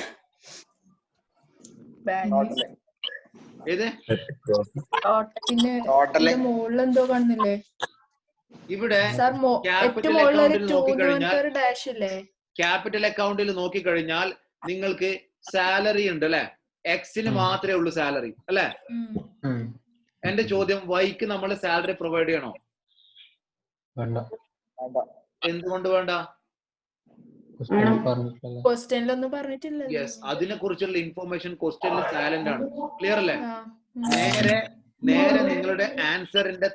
ഏത്? മുകളിൽ എന്തോ കാണുന്നില്ലേ? ഇവിടെ ക്യാപിറ്റൽ അക്കൗണ്ടിൽ നോക്കിക്കഴിഞ്ഞാൽ നിങ്ങൾക്ക് സാലറി ഉണ്ട് അല്ലെ? എക്സിന് മാത്രമേ ഉള്ളൂ സാലറി അല്ലെ? എന്റെ ചോദ്യം, വൈക്ക് നമ്മൾ സാലറി പ്രൊവൈഡ് ചെയ്യണോ? എന്തുകൊണ്ട് വേണ്ട? യെസ്, അതിനെ കുറിച്ചുള്ള ഇൻഫോർമേഷൻ ക്വസ്റ്റ്യനിൽ സാലന്റ് ആണ്. ക്ലിയർ അല്ലേ? നേരെ നിങ്ങളുടെ ആൻസറിന്റെ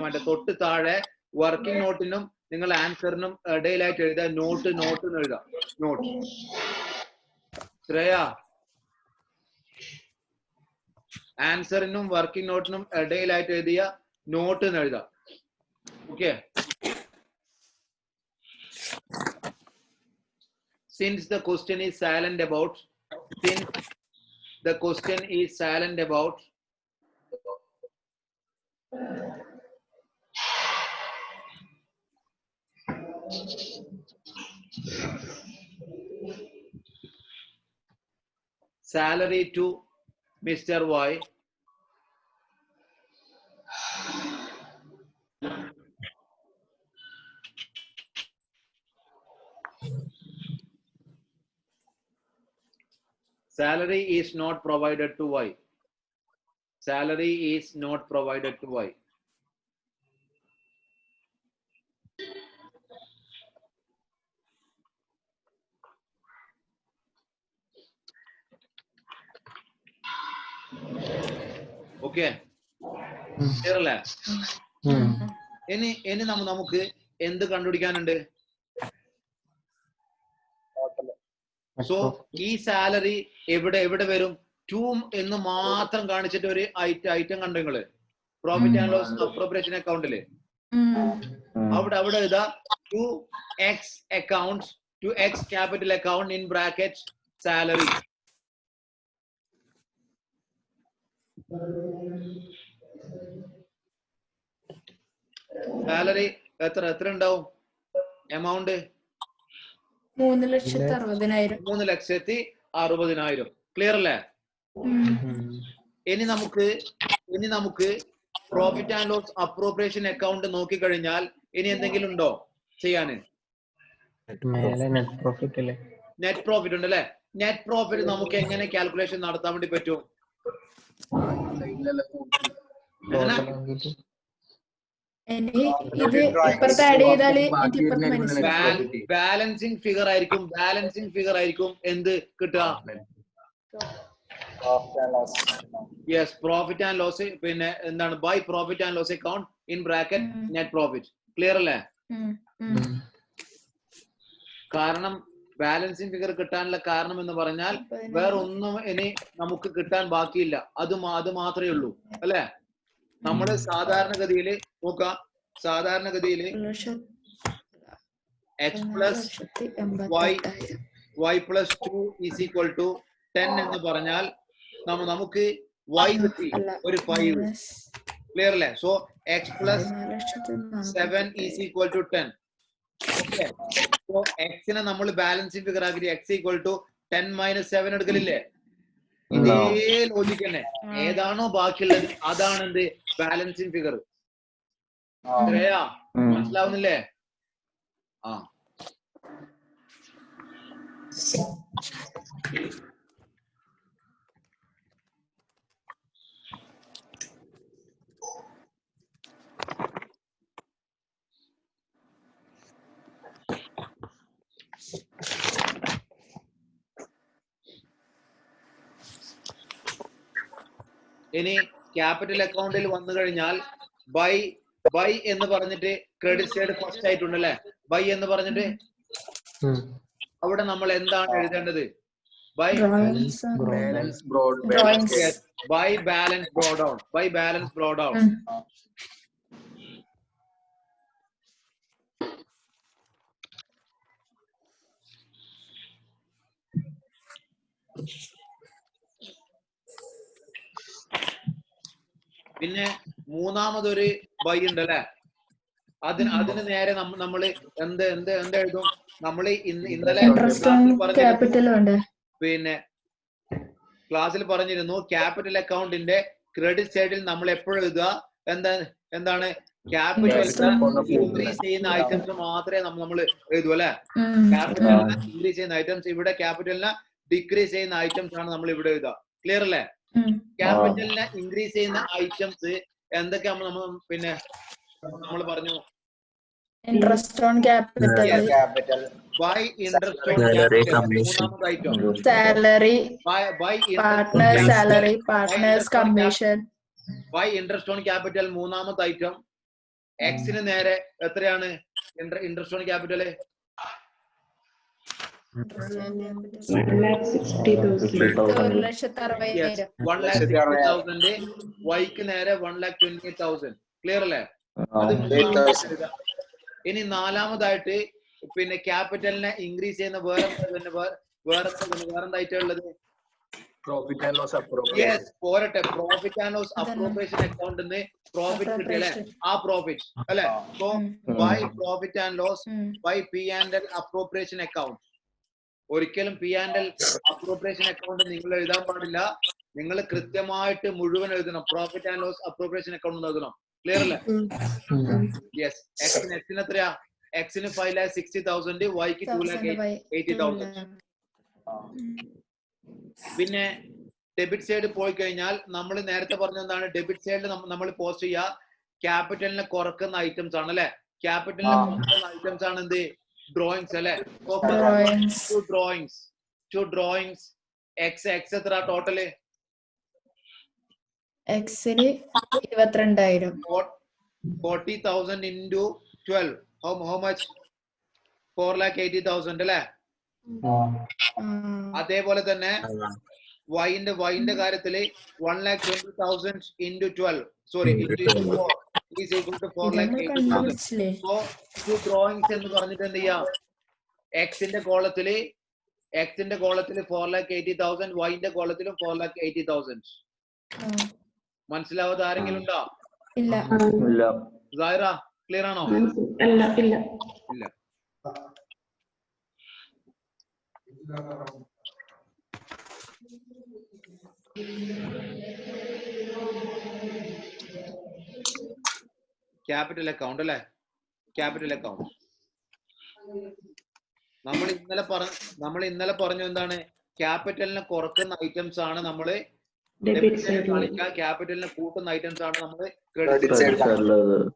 മറ്റേ തൊട്ട് താഴെ വർക്കിംഗ് നോട്ടിനും നിങ്ങൾ ആൻസറിനും ഇടയിലായിട്ട് എഴുതാം നോട്ട് എന്ന് എഴുതാം. നോട്ട് ശ്രേയ ആൻസറിനും വർക്കിംഗ് നോട്ടിനും ഇടയിലായിട്ട് എഴുതിയ നോട്ട് എന്ന് എഴുതാം. Okay. Since the question is silent about salary to Mr. Y. Salary is not provided to Y. Salary is not provided to Y. Okay. Clear അല്ലേ? ഇനി നമുക്ക് എന്ത് കണ്ടുപിടിക്കാനുണ്ട്? സോ ഈ സാലറി എവിടെ വരും? 2 എന്ന് മാത്രം കാണിച്ചിട്ട് ഒരു ഐറ്റം കണ്ടു നിങ്ങള് പ്രോഫിറ്റ് ആൻഡ് ലോസ് അപ്രോപ്രിയേഷൻ അക്കൗണ്ടില് അവിടെ ഇതാ 2x accounts 2x capital account in bracket salary. Salary എത്ര ഉണ്ടാവും? എമൗണ്ട് 3,60,000. 3,60,000. ക്ലിയർ അല്ലേ? ഇനി നമുക്ക് profit and loss appropriation account നോക്കിക്കഴിഞ്ഞാൽ ഇനി എന്തെങ്കിലും ഉണ്ടോ ചെയ്യാന്? നെറ്റ് പ്രോഫിറ്റ് ഉണ്ട് അല്ലെ? നെറ്റ് പ്രോഫിറ്റ് നമുക്ക് എങ്ങനെ കാൽക്കുലേഷൻ നടത്താൻ വേണ്ടി പറ്റും? ബാലൻസിങ് ഫിഗർ ആയിരിക്കും എന്ത് കിട്ടുക? Yes, profit and loss. പിന്നെ എന്താണ്? By profit and loss account in bracket net profit. Clear അല്ലേ? കാരണം ബാലൻസിങ് ഫിഗർ കിട്ടാനുള്ള കാരണം എന്ന് പറഞ്ഞാൽ വേറെ ഒന്നും ഇനി നമുക്ക് കിട്ടാൻ ബാക്കിയില്ല. അത് മാത്രമേ ഉള്ളൂ അല്ലെ? നമ്മള് സാധാരണഗതിയിൽ നോക്കാം. സാധാരണഗതിയില് x plus y plus 2 is equal to 10 എന്ന് പറഞ്ഞാൽ നമുക്ക് y കിട്ടി ഒരു 5. ക്ലിയർ അല്ലേ? So x plus 7 is equal to 10. Okay. So x നെ നമ്മൾ ബാലൻസിങ് ഫിഗർ ആക്കി x equal to 10 minus 7 എടുക്കലില്ലേ? ഇതേ ലോജിക് തന്നെ. ഏതാണോ ബാക്കിയുള്ളത് അതാണ് എന്ത്? Balancing figure. മനസ്സിലാവുന്നില്ലേ? ആ, ഇനി ക്യാപിറ്റൽ അക്കൗണ്ടിൽ വന്നു കഴിഞ്ഞാൽ ബൈ എന്ന് പറഞ്ഞിട്ട് ക്രെഡിറ്റ് സൈഡ് ഫസ്റ്റ് ആയിട്ടുണ്ടല്ലേ? ബൈ എന്ന് പറഞ്ഞിട്ട് അവിടെ നമ്മൾ എന്താണ് എഴുതേണ്ടത്? By balance brought out. പിന്നെ മൂന്നാമതൊരു ബൈ ഉണ്ട് അല്ലെ? അതിന് നേരെ നമ്മള് എന്ത് എഴുതും? നമ്മള് ഇന്നലെ പിന്നെ ക്ലാസ്സിൽ പറഞ്ഞിരുന്നു ക്യാപിറ്റൽ അക്കൗണ്ടിന്റെ ക്രെഡിറ്റ് സൈഡിൽ നമ്മൾ എപ്പോഴും എഴുതുക എന്താണ്? ക്യാപിറ്റൽ ഇൻക്രീസ് ചെയ്യുന്ന ഐറ്റംസ് മാത്രമേ നമ്മൾ എഴുതൂ അല്ലെ? ക്യാപിറ്റൽ ഇൻക്രീസ് ചെയ്യുന്ന ഐറ്റംസ്, ഇവിടെ ക്യാപിറ്റലിനെ ഡിക്രീസ് ചെയ്യുന്ന ഐറ്റംസ് ആണ് നമ്മൾ ഇവിടെ എഴുതുക. ക്ലിയർ അല്ലേ? ക്യാപിറ്റലിനെ ഇൻക്രീസ് ചെയ്യുന്ന ഐറ്റംസ് എന്തൊക്കെ പിന്നെ നമ്മൾ പറഞ്ഞു? Interest on capital, by interest on capital, salary, partners salary, partners commission. By interest on capital മൂന്നാമത്തെ ഐറ്റം. എക്സിന് നേരെ എത്രയാണ് ഇൻട്രസ്റ്റ് ഓൺ ക്യാപിറ്റൽ? Yes, 1,60,000 വൈക്ക് നേരെ 1,28,000. ക്ലിയർ അല്ലേ? അത് ഇനി നാലാമതായിട്ട് പിന്നെ ക്യാപിറ്റലിനെ ഇൻക്രീസ് ചെയ്യുന്ന വേറെന്തായിട്ടുള്ളത്? പ്രോഫിറ്റ് ആൻഡ് ലോസ് യെസ്, പോരട്ടെ. പ്രോഫിറ്റ് ആൻഡ് ലോസ് അപ്രോപ്രിയേഷൻ അക്കൗണ്ടിൽ പ്രോഫിറ്റ് കിട്ടിയല്ലേ? ആ പ്രോഫിറ്റ് അല്ലെ? So by profit and loss by P&L appropriation account. ഒരിക്കലും P&L അപ്രോപ്രിയേഷൻ അക്കൗണ്ട് നിങ്ങൾ എഴുതാൻ പാടില്ല. നിങ്ങൾ കൃത്യമായിട്ട് മുഴുവൻ എഴുതണം. Profit and loss appropriation account എഴുതണം. ക്ലിയർ അല്ലേ? യെസ്. എക്സിന് എത്രയാ? എക്സിന് 5,60,000, വൈക്ക് 2,80,000. പിന്നെ ഡെബിറ്റ് സൈഡ് പോയി കഴിഞ്ഞാൽ നമ്മൾ നേരത്തെ പറഞ്ഞ എന്താണ്? ഡെബിറ്റ് സൈഡിൽ നമ്മൾ പോസ്റ്റ് ചെയ്യുക ക്യാപിറ്റലിനെ കുറക്കുന്ന ഐറ്റംസ് ആണ് അല്ലെ? ക്യാപിറ്റലിനെ കുറക്കുന്ന ഐറ്റംസ് ആണ് എന്ത്? ഡ്രോയിങ്സ് അല്ലെ? ടു ഡ്രോയിങ്സ് എക്സ് എത്ര ടോട്ടല്? എക്സിന് 22,000. 40,000 into 12. How much? 4,80,000 അല്ലെ? അതേപോലെ തന്നെ വൈന്റെ കാര്യത്തില് 1,20,000 into 12. Sorry, into 4 is equal to 4,80,000. So two drawings എന്ന് പറഞ്ഞിട്ട് എന്ത് ചെയ്യാം? എക്സിന്റെ കോളത്തില് 4,80,000, വൈന്റെ കോളത്തിലും 4,80,000. മനസ്സിലാവാതെ ആരെങ്കിലും ഉണ്ടോ? ഇല്ല. സായിറ ക്ലിയർ ആണോ? ഇല്ല. ക്യാപിറ്റൽ അക്കൗണ്ട് അല്ലെ? ക്യാപിറ്റൽ അക്കൗണ്ട് നമ്മൾ ഇന്നലെ പറഞ്ഞു എന്താണ്? ക്യാപിറ്റലിനെ കുറക്കുന്ന ഐറ്റംസ് ആണ് നമ്മള് ഡെബിറ്റ് സൈഡ് കാണിക്കുക, ക്യാപിറ്റലിനെ കൂട്ടുന്ന ഐറ്റംസ് ആണ് നമ്മള് ക്രെഡിറ്റ് സൈഡ്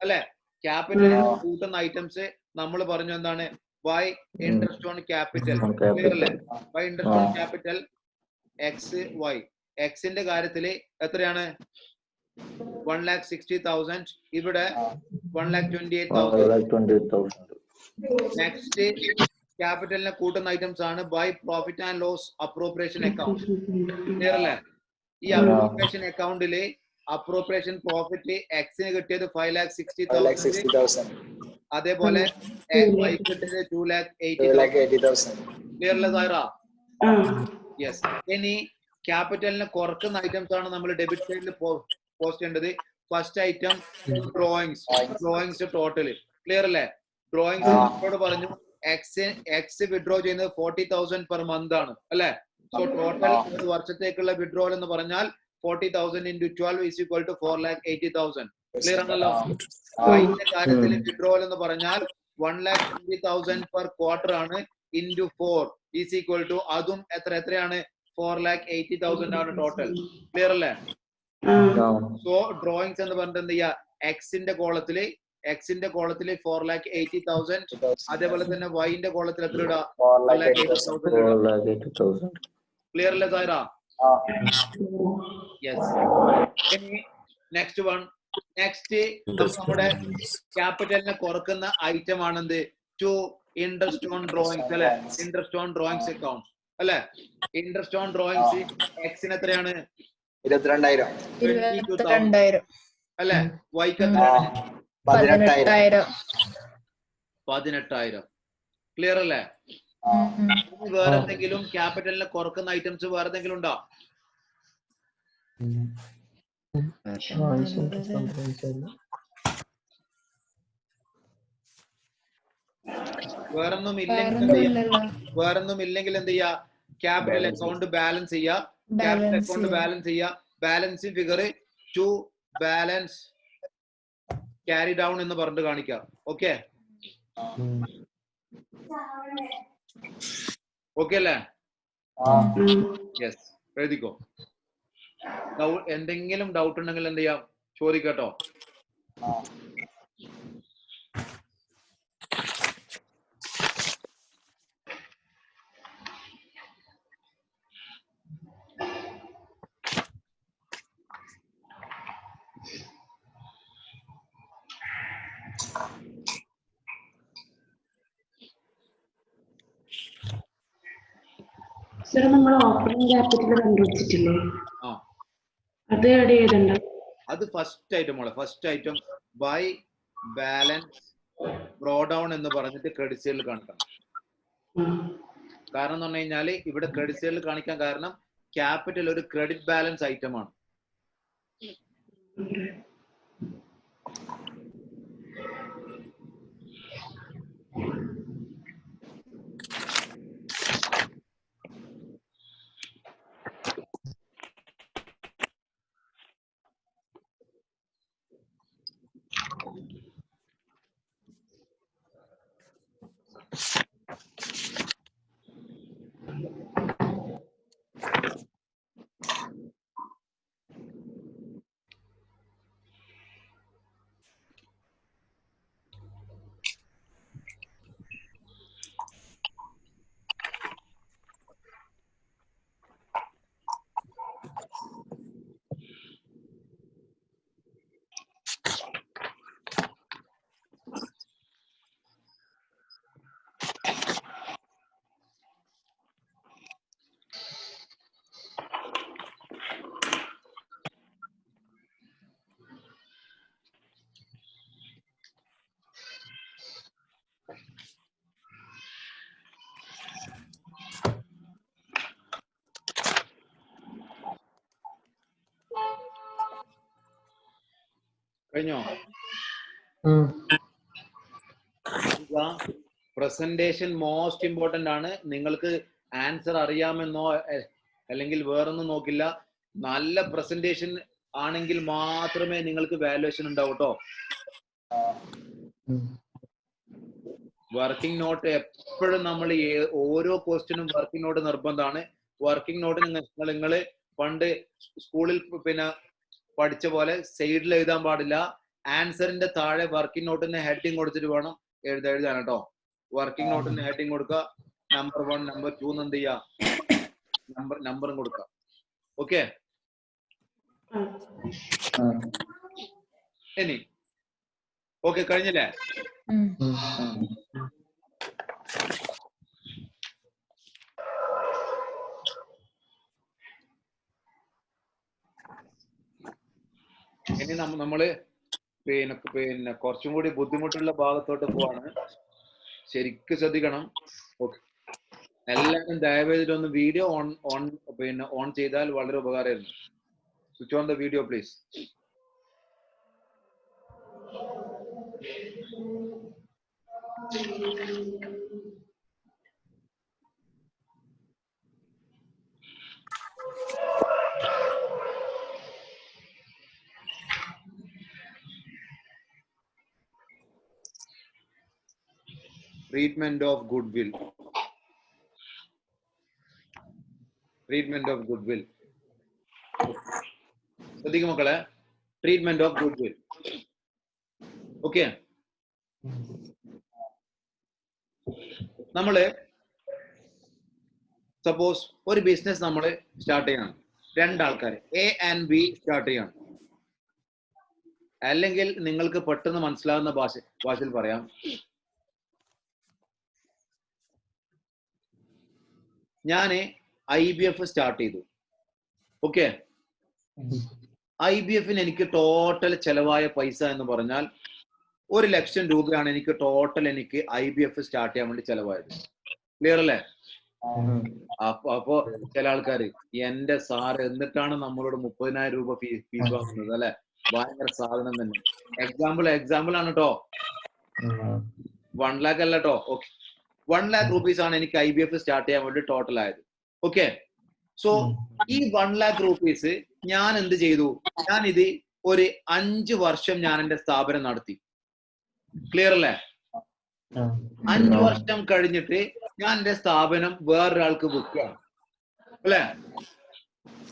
അല്ലെ? ക്യാപിറ്റലിനെ കൂട്ടുന്ന ഐറ്റംസ് നമ്മൾ പറഞ്ഞു എന്താണ്? By interest on capital. Clear അല്ലേ? By interest on capital X Y. എക്സിന്റെ കാര്യത്തില് എത്രയാണ്? 1,60,000. ഇവിടെ 1,28,000. നെക്സ്റ്റ് ക്യാപിറ്റലിനെ കൂട്ടുന്ന ഐറ്റംസ് ആണ് by profit and loss appropriation account. Clear അല്ലേ? ഈ അപ്രോപ്രിയേഷൻ അക്കൗണ്ടില് അപ്രോപ്രിയേഷൻ പ്രോഫിറ്റ് എക്സിന് കിട്ടിയത് 5,60,000. അതേപോലെ വൈ കിട്ടിയത് 2,80,000. ക്ലിയർ അല്ലേ സായിറ? യെസ്. ഇനി ക്യാപിറ്റലിനെ കുറക്കുന്ന ഐറ്റംസ് ആണ് നമ്മൾ ഡെബിറ്റ് സൈഡിൽ പോസ്റ്റ് ചെയ്യേണ്ടത്. First item drawings total. Clear അല്ലേ? ഡ്രോയിങ്സ് പറഞ്ഞു എക്സ് വിഡ്രോ ചെയ്യുന്നത് 40,000 പെർ മന്ത് ആണ് അല്ലെ? സോ ടോട്ടൽ ഒരു വർഷത്തേക്കുള്ള വിഡ്രോവൽ എന്ന് പറഞ്ഞാൽ 40,000 into 12 is equal to 4,80,000. Clear ആണല്ലോ? വൈന്റെ കാര്യത്തിൽ വിഡ്രോവൽ എന്ന് പറഞ്ഞാൽ 1,20,000 പെർ ക്വാർട്ടർ ആണ്. into 4 is equal to അതും എത്രയാണ്? 4,80,000 ആണ് ടോട്ടൽ. ക്ലിയർ അല്ലേ? സോ ഡ്രോയിങ്സ് എന്ന് പറഞ്ഞിട്ട് എന്ത് ചെയ്യാ? എക്സിന്റെ കോളത്തില് 4,80,000. അതേപോലെ തന്നെ വൈന്റെ കോളത്തിൽ എത്ര ഇടാ? 4,80,000. ക്ലിയർ അല്ലേ സായിറ? യെസ്. നെക്സ്റ്റ് നമ്മുടെ ക്യാപിറ്റലിനെ കുറക്കുന്ന ഐറ്റം ആണെന്ത്? ടു ഇൻട്രസ്റ്റ് ഓൺ ഡ്രോയിങ്സ് അല്ലെ? ഇൻട്രസ്റ്റ് ഓൺ ഡ്രോയിങ്സ് അക്കൗണ്ട് അല്ലെ? ഇൻട്രസ്റ്റ് ഓൺ ഡ്രോയിങ്സ് എക്സിന് എത്രയാണ്? 22,000 അല്ലെ? വൈക്ക് എത്രയാണ്? 18,000. ക്ലിയർ അല്ലേ? വേറെ എന്തെങ്കിലും ക്യാപിറ്റലിനെ കുറക്കുന്ന ഐറ്റംസ് വേറെ എന്തെങ്കിലും ഉണ്ടോ? വേറൊന്നും ഇല്ലെങ്കിൽ എന്ത് ചെയ്യാ? ക്യാപിറ്റൽ അക്കൗണ്ട് ബാലൻസ് ചെയ്യാ. ക്യാപിറ്റൽ അക്കൗണ്ട് ബാലൻസ് ചെയ്യാ. Balance figure to balance carry down എന്ന് പറഞ്ഞിട്ട് കാണിക്കാം. ഓക്കെ അല്ലേ? യെസ്. എഴുതിക്കോ. എന്തെങ്കിലും ഡൗട്ട് ഉണ്ടെങ്കിൽ എന്ത് ചെയ്യാം? ചോദിക്കട്ടോ. സർ നമ്മൾ ഓപ്പണിംഗ് ക്യാപിറ്റൽ കണ്ടുപിടിച്ചിട്ടില്ലേ? ആ അത് എവിടെ എഴുതണ്ട? അത് ഫസ്റ്റ് ഐറ്റം മോളെ. First item by balance brought down എന്ന് പറഞ്ഞിട്ട് ക്രെഡിറ്റ് സൈഡിൽ കാണിക്കണം. കാരണം എന്ന് പറഞ്ഞു കഴിഞ്ഞാൽ ഇവിടെ ക്രെഡിറ്റ് സൈഡിൽ കാണിക്കാൻ കാരണം ക്യാപിറ്റൽ ഒരു ക്രെഡിറ്റ് ബാലൻസ് ഐറ്റം ആണ്. കഴിഞ്ഞോ? പ്രസന്റേഷൻ മോസ്റ്റ് ഇമ്പോർട്ടന്റ് ആണ്. നിങ്ങൾക്ക് ആൻസർ അറിയാമെന്നോ അല്ലെങ്കിൽ വേറൊന്നും നോക്കില്ല. നല്ല പ്രസന്റേഷൻ ആണെങ്കിൽ മാത്രമേ നിങ്ങൾക്ക് വാല്യുവേഷൻ ഉണ്ടാവൂ കേട്ടോ. വർക്കിംഗ് നോട്ട് എപ്പോഴും നമ്മൾ ഓരോ ക്വസ്റ്റ്യനും വർക്കിംഗ് നോട്ട് നിർബന്ധമാണ്. വർക്കിംഗ് നോട്ട് നിങ്ങൾ പണ്ട് സ്കൂളിൽ പിന്നെ പഠിച്ച പോലെ സൈഡിൽ എഴുതാൻ പാടില്ല. ആൻസറിന്റെ താഴെ വർക്കിംഗ് നോട്ടിന് ഹെഡിങ് കൊടുത്തിട്ട് വേണം എഴുതാൻ കേട്ടോ. വർക്കിംഗ് നോട്ടിന് ഹെഡിങ് കൊടുക്കുക. നമ്പർ 1 നമ്പർ 2 എന്ത് ചെയ്യാ നമ്പറും കൊടുക്കുക. ഓക്കെ. ഇനി ഓക്കെ കഴിഞ്ഞില്ലേ? ഇനി നമ്മള് പിന്നെ കുറച്ചും കൂടി ബുദ്ധിമുട്ടുള്ള ഭാഗത്തോട്ട് പോവാണ്. ശരിക്കും ശ്രദ്ധിക്കണം. ഓക്കെ, എല്ലാവരും ദയവേദിട്ട് ഒന്ന് വീഡിയോ ഓൺ ചെയ്താൽ വളരെ ഉപകാരമായിരുന്നു. Switch on the video please. Treatment of goodwill. Treatment of goodwill. ശ്രദ്ധിക്കും മക്കളെ. Treatment of goodwill. ഓക്കെ, നമ്മള് സപ്പോസ് ഒരു ബിസിനസ് നമ്മൾ സ്റ്റാർട്ട് ചെയ്യണം. രണ്ടാൾക്കാർ എ ആൻഡ് ബി സ്റ്റാർട്ട് ചെയ്യണം. അല്ലെങ്കിൽ നിങ്ങൾക്ക് പെട്ടെന്ന് മനസ്സിലാവുന്ന ഭാഷയിൽ പറയാം. ഞാൻ IBF സ്റ്റാർട്ട് ചെയ്തു. ഓക്കെ, IBF എനിക്ക് ടോട്ടൽ ചെലവായ പൈസ എന്ന് പറഞ്ഞാൽ 1 ലക്ഷം രൂപയാണ് എനിക്ക് ടോട്ടൽ IBF സ്റ്റാർട്ട് ചെയ്യാൻ വേണ്ടി ചെലവായത്. ക്ലിയർ അല്ലേ? അപ്പോ ചില ആൾക്കാർ എന്റെ സാറ് എന്നിട്ടാണ് നമ്മളോട് 30,000 രൂപ ഫീസ് വാങ്ങുന്നത് അല്ലെ? ഭയങ്കര സാധനം തന്നെ. എക്സാമ്പിൾ ആണ് കേട്ടോ. 1 lakh അല്ല കേട്ടോ. ഓക്കെ, 1 lakh rupees ആണ് എനിക്ക് IBF സ്റ്റാർട്ട് ചെയ്യാൻ വേണ്ടി ടോട്ടൽ ആയത്. ഓക്കെ, സോ ഈ 1 lakh rupees ഞാൻ എന്ത് ചെയ്തു? ഞാൻ ഇത് ഒരു 5 വർഷം ഞാൻ എന്റെ സ്ഥാപനം നടത്തി. ക്ലിയർ അല്ലേ? 5 വർഷം കഴിഞ്ഞിട്ട് ഞാൻ എന്റെ സ്ഥാപനം വേറൊരാൾക്ക് വിൽക്കുകയാണ് അല്ലെ?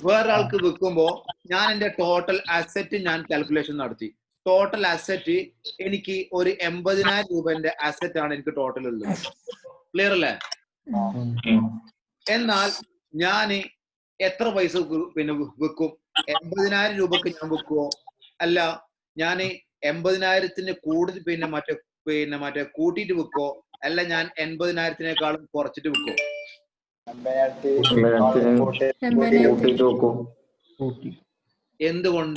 വേറൊരാൾക്ക് വിൽക്കുമ്പോ ഞാൻ എന്റെ ടോട്ടൽ അസറ്റ് ഞാൻ കാൽക്കുലേഷൻ നടത്തി. ടോട്ടൽ അസറ്റ് എനിക്ക് ഒരു 80,000 രൂപന്റെ അസറ്റ് ആണ് എനിക്ക് ടോട്ടൽ ഉള്ളത്. ക്ലിയർ അല്ലേ? എന്നാൽ ഞാൻ എത്ര പൈസ പിന്നെ വിൽക്കും? 80,000 രൂപക്ക് ഞാൻ വിൽക്കുവോ? അല്ല, ഞാൻ 80,000 കൂടുതൽ പിന്നെ മറ്റേ കൂട്ടിയിട്ട് വിൽക്കോ? അല്ല, ഞാൻ 80,000-നേക്കാളും കുറച്ചിട്ട് വിൽക്കോ? എന്തുകൊണ്ട്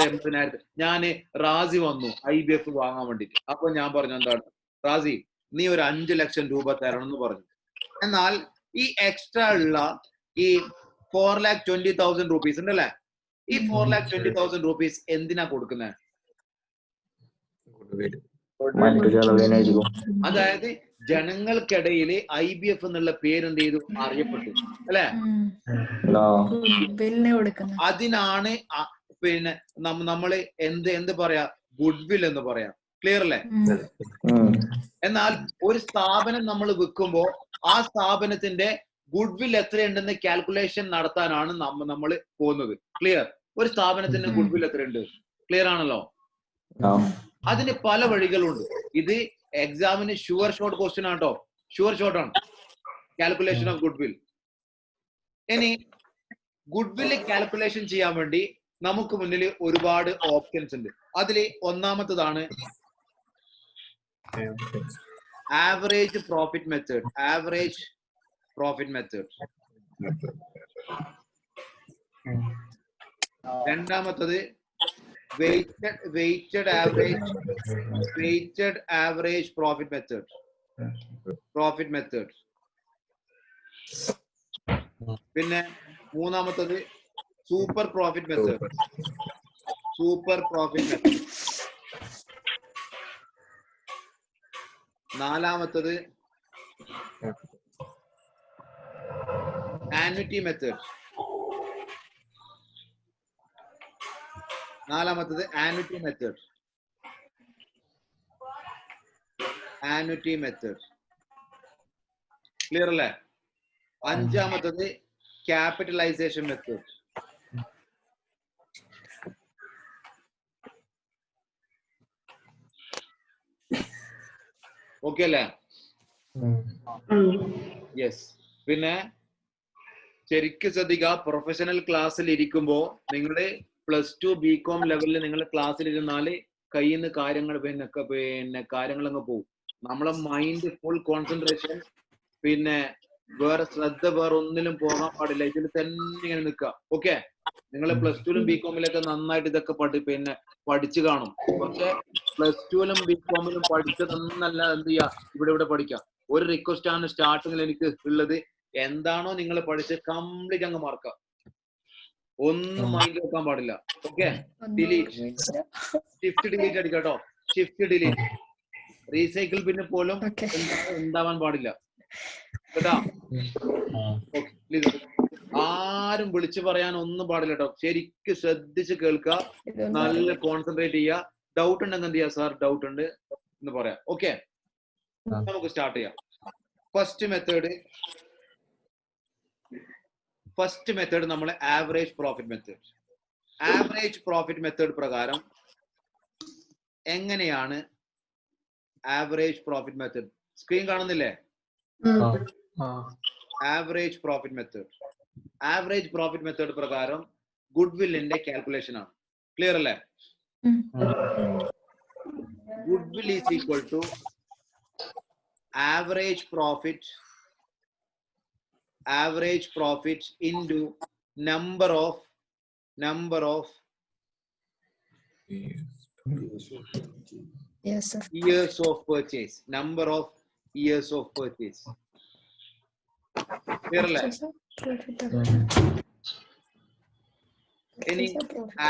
80,000? ഞാന് റാസി വന്നു IBF വാങ്ങാൻ വേണ്ടിട്ട്. അപ്പൊ ഞാൻ പറഞ്ഞു എന്താണ് റാസി, നീ ഒരു 5 ലക്ഷം രൂപ തരണം എന്ന് പറഞ്ഞു. എന്നാൽ ഈ എക്സ്ട്രാ ഉള്ള ഈ 4,20,000 rupees ഉണ്ടല്ലേ, ഈ 4,20,000 rupees എന്തിനാ കൊടുക്കുന്നത്? അതായത് ജനങ്ങൾക്കിടയിൽ IBF എന്നുള്ള പേര് എന്ത് ചെയ്തു അറിയപ്പെട്ടു അല്ലെ? അതിനാണ് പിന്നെ നമ്മള് എന്ത് പറയാ, ഗുഡ്വിൽ എന്ന് പറയാം. ക്ലിയർ അല്ലേ? എന്നാൽ ഒരു സ്ഥാപനം നമ്മൾ വിൽക്കുമ്പോ ആ സ്ഥാപനത്തിന്റെ ഗുഡ്വിൽ എത്രയുണ്ടെന്ന് കാൽക്കുലേഷൻ നടത്താനാണ് നമ്മൾ പോകുന്നത്. ക്ലിയർ? ഒരു സ്ഥാപനത്തിന്റെ ഗുഡ്വിൽ എത്രയുണ്ട്? ക്ലിയർ ആണല്ലോ? അതിന് പല വഴികളുണ്ട്. ഇത് എക്സാമിന് ഷുവർ ഷോർട്ട് ക്വസ്റ്റ്യൻ ആട്ടോ, ഷുവർ ഷോർട്ട് ആണ്. Calculation of goodwill. ഇനി ഗുഡ്വിൽ കാൽക്കുലേഷൻ ചെയ്യാൻ വേണ്ടി നമുക്ക് മുന്നിൽ ഒരുപാട് ഓപ്ഷൻസ് ഉണ്ട്. അതില് ഒന്നാമത്തതാണ് average profit method. Average profit method. രണ്ടാമത്തത് weighted average profit method. പിന്നെ മൂന്നാമത്തത് സൂപ്പർ പ്രോഫിറ്റ് മെത്തേഡ്. നാലാമത്തത് ആന്വിറ്റി മെത്തേഡ്. ക്ലിയർ അല്ലേ? അഞ്ചാമത്തത് ക്യാപിറ്റലൈസേഷൻ മെത്തേഡ്. ഓക്കെ അല്ലേ? യെസ്. പിന്നെ ശരിക്കും ശ്രദ്ധിക്കുക, പ്രൊഫഷണൽ ക്ലാസ്സിൽ ഇരിക്കുമ്പോ നിങ്ങള് +2 BCom ലെവലിൽ നിങ്ങൾ ക്ലാസ്സിൽ ഇരുന്നാല് കയ്യിൽ നിന്ന് കാര്യങ്ങൾ കാര്യങ്ങളങ്ങ് പോകും. നമ്മളെ മൈൻഡ് ഫുൾ കോൺസെൻട്രേഷൻ, പിന്നെ വേറെ ശ്രദ്ധ വേറെ ഒന്നിലും പോകാൻ പാടില്ല. ഇതിൽ തന്നെ ഇങ്ങനെ നിൽക്കുക. ഓക്കെ? നിങ്ങൾ +2ലും BComലൊക്കെ നന്നായിട്ട് ഇതൊക്കെ പഠിച്ചു കാണും. പക്ഷെ +2ലും BComലും പഠിച്ചതൊന്നല്ല എന്ത് ചെയ്യാ, ഇവിടെ പഠിക്കാം. ഒരു റിക്വസ്റ്റ് ആണ് സ്റ്റാർട്ടിങ്ങിൽ എനിക്ക് ഉള്ളത്, എന്താണോ നിങ്ങൾ പഠിച്ചത് കംപ്ലീറ്റ് അങ്ങ് മാർക്കാം. ഒന്നും മൈൻഡ് വെക്കാൻ പാടില്ല. ഓക്കെ? ഡിലീറ്റ്, ഷിഫ്റ്റ് ഡിലീറ്റ് അടിക്കാട്ടോ. Shift delete. റീസൈക്കിൾ പിന്നെ പോലും ഉണ്ടാവാൻ പാടില്ല കേട്ടാ. ആരും വിളിച്ചു പറയാൻ ഒന്നും പാടില്ല കേട്ടോ. ശരിക്കും ശ്രദ്ധിച്ച് കേൾക്കുക, നല്ല കോൺസെൻട്രേറ്റ് ചെയ്യുക. ഡൗട്ട് ഉണ്ടെങ്കിൽ എന്ത് ചെയ്യാം, സാർ ഡൗട്ട് ഉണ്ട് എന്ന് പറയാം. ഓക്കെ? നമുക്ക് സ്റ്റാർട്ട് ചെയ്യാം. ഫസ്റ്റ് മെത്തേഡ് നമ്മൾ average profit method. Average profit method പ്രകാരം എങ്ങനെയാണ് ആവറേജ് പ്രോഫിറ്റ് മെത്തേഡ്? സ്ക്രീൻ കാണുന്നില്ലേ? ആവറേജ് പ്രോഫിറ്റ് മെത്തേഡ് പ്രകാരം ഗുഡ്വില്ലിന്റെ കാൽക്കുലേഷൻ ആണ്. ക്ലിയർ അല്ലേ? Goodwill is equal to average profit into number of years of purchase. Clear അല്ലേ? Any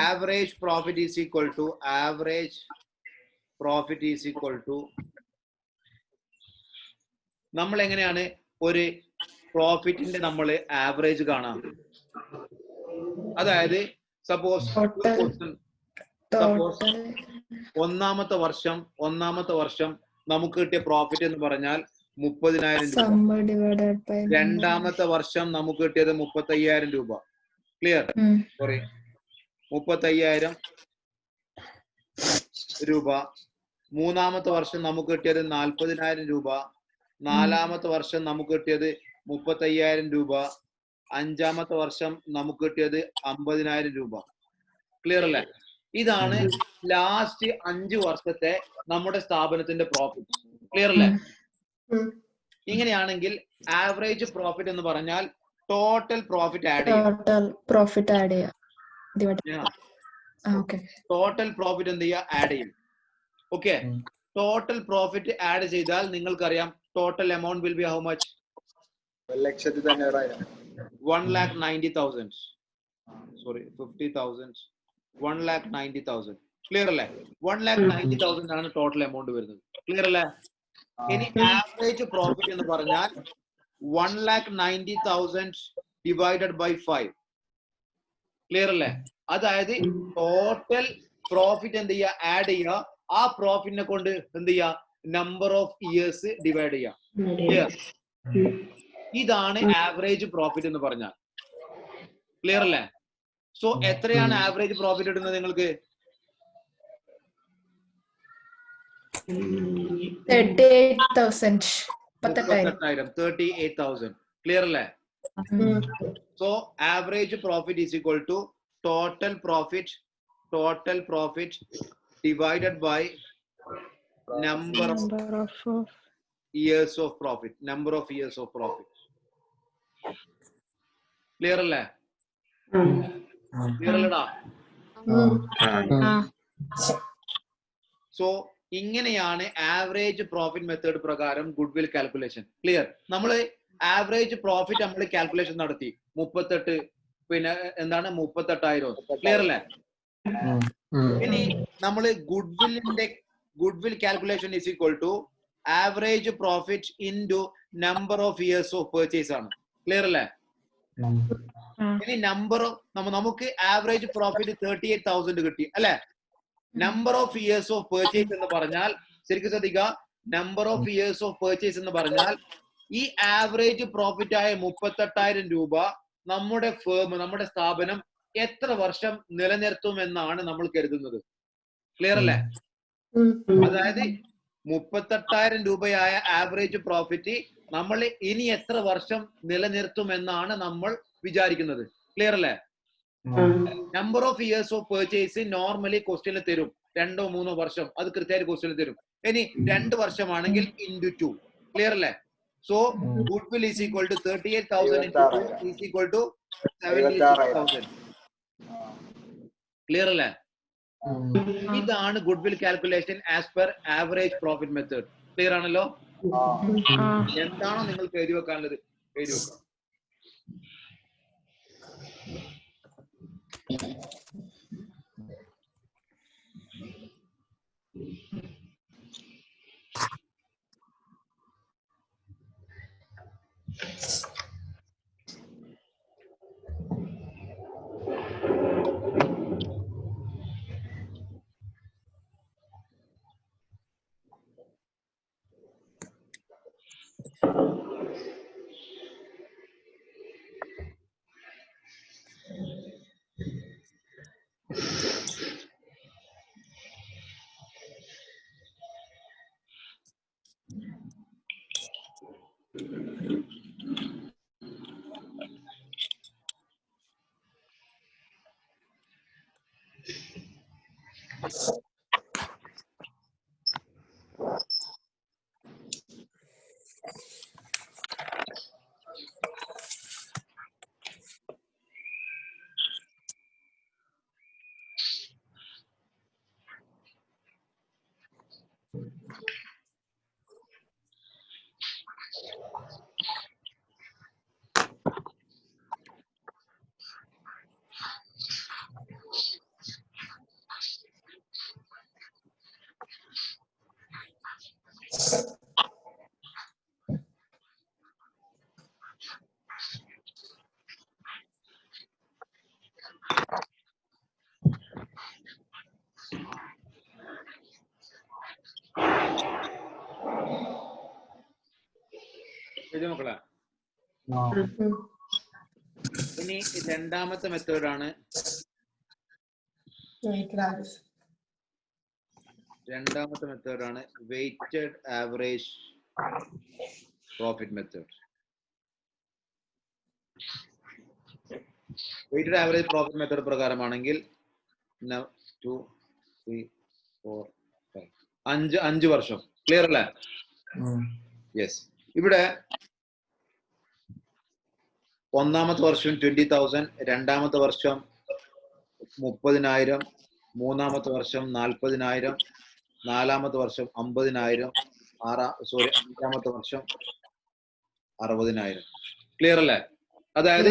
average profit is equal to നമ്മൾ എങ്ങനെയാണ് ഒരു പ്രോഫിറ്റിന്റെ നമ്മൾ ആവറേജ് കാണാം? അതായത് സപ്പോസ് ഒന്നാമത്തെ വർഷം നമുക്ക് കിട്ടിയ പ്രോഫിറ്റ് എന്ന് പറഞ്ഞാൽ 30,000 രൂപ. രണ്ടാമത്തെ വർഷം നമുക്ക് കിട്ടിയത് 35,000 രൂപ. ക്ലിയർ? സോറി, 35,000 രൂപ. മൂന്നാമത്തെ വർഷം നമുക്ക് കിട്ടിയത് 40,000 രൂപ. നാലാമത്തെ വർഷം നമുക്ക് കിട്ടിയത് 35,000 രൂപ. അഞ്ചാമത്തെ വർഷം നമുക്ക് കിട്ടിയത് 50,000 രൂപ. ക്ലിയർ അല്ലേ? ഇതാണ് ലാസ്റ്റ് 5 വർഷത്തെ നമ്മുടെ സ്ഥാപനത്തിന്റെ പ്രോഫിറ്റ്. ക്ലിയർ അല്ലേ? ഇങ്ങനെയാണെങ്കിൽ ആവറേജ് പ്രോഫിറ്റ് എന്ന് പറഞ്ഞാൽ ടോട്ടൽ പ്രോഫിറ്റ് ആഡ് ചെയ്യാം. ടോട്ടൽ പ്രോഫിറ്റ് ആഡ് ചെയ്യാം. ഓക്കെ. ടോട്ടൽ പ്രോഫിറ്റ് എന്ത് ചെയ്യുക? ആഡ് ചെയ്യും. ഓക്കെ, ടോട്ടൽ പ്രോഫിറ്റ് ആഡ് ചെയ്താൽ നിങ്ങൾക്കറിയാം total amount will be how much? 1,90,000. 1,90,000. Sorry 50,000. 1,90,000. Clear അല്ലേ? 1,90,000 ആണ് ടോട്ടൽ എമൗണ്ട് വരുന്നത്. ക്ലിയർ അല്ലേ? ഇനി ആവറേജ് പ്രോഫിറ്റ് എന്ന് പറഞ്ഞാൽ 1,90,000 ഡിവൈഡഡ് ബൈ 5. ക്ലിയർ അല്ലേ? അതായത് ടോട്ടൽ പ്രോഫിറ്റ് എന്ത് ചെയ്യുക? ആഡ് ചെയ്യുക. ആ പ്രോഫിറ്റിനെ കൊണ്ട് എന്ത് ചെയ്യുക? നമ്പർ ഓഫ് ഇയേഴ്സ് ഡിവൈഡ് ചെയ്യുക. ക്ലിയർ? ഇതാണ് ആവറേജ് പ്രോഫിറ്റ് എന്ന് പറഞ്ഞാൽ. ക്ലിയർ അല്ലേ? സോ എത്രയാണ് ആവറേജ് പ്രോഫിറ്റ് ഇടുന്നത് നിങ്ങൾക്ക്? 38,000. 38,000. ക്ലിയർ അല്ലേ? So average profit is equal to total profit divided by number of years of profit. Number of years of profit. Clear അല്ലേ? Clear അല്ലടാ? സോ ഇങ്ങനെയാണ് ആവറേജ് പ്രോഫിറ്റ് മെത്തേഡ് പ്രകാരം goodwill calculation. Clear? നമ്മൾ average profit നമ്മൾ calculation നടത്തി 38, പിന്നെ എന്താണ് 38,000. Clear അല്ലേ? ഇനി നമ്മൾ goodwill calculation is equal to average profit into number of years of purchase ആണ്. ക്ലിയർ അല്ലേ? ഇനി നമുക്ക് ആവറേജ് പ്രോഫിറ്റ് 38,000 കിട്ടി അല്ലെ? Number of years of purchase എന്ന് പറഞ്ഞാൽ ശരിക്കും ശ്രദ്ധിക്കുക. Number of years of purchase എന്ന് പറഞ്ഞാൽ ഈ ആവറേജ് പ്രോഫിറ്റ് ആയ 38,000 രൂപ നമ്മുടെ ഫേം, നമ്മുടെ സ്ഥാപനം എത്ര വർഷം നിലനിർത്തുമെന്നാണ് നമ്മൾ കരുതുന്നത്. ക്ലിയർ അല്ലേ? അതായത് 38,000 രൂപയായ ആവറേജ് പ്രോഫിറ്റ് നമ്മൾ ഇനി എത്ര വർഷം നിലനിർത്തുമെന്നാണ് നമ്മൾ വിചാരിക്കുന്നത്. ക്ലിയർ അല്ലേ? Number of years of purchase normally ക്വസ്റ്റ്യനിൽ തരും 2-3 വർഷം. അത് കൃത്യമായിട്ട് ക്വസ്റ്റ്യനിൽ തരും. ഇനി 2 വർഷമാണെങ്കിൽ into 2. ക്ലിയർ അല്ലേ? So goodwill is equal to 38,000 into 2 is equal to 76,000. Clear അല്ലേ? ഇതാണ് goodwill calculation as per average profit method. Clear ആണല്ലോ? എന്താണോ നിങ്ങൾക്ക് എഴുതി വെക്കാനുള്ളത് എഴുതി വെക്കാം. മക്കളെ, ഇനി രണ്ടാമത്തെ മെത്തേഡാണ് weighted average profit method. Weighted average profit method പ്രകാരമാണെങ്കിൽ 2, 3, 4, 5 5 വർഷം. ക്ലിയർ അല്ലേ? യെസ്. ഇവിടെ ഒന്നാമത്തെ വർഷം 20,000, രണ്ടാമത്തെ വർഷം 30,000, മൂന്നാമത്തെ വർഷം 40,000, നാലാമത്തെ വർഷം 50,000, അഞ്ചാമത്തെ വർഷം 60,000. ക്ലിയർ അല്ലേ? അതായത്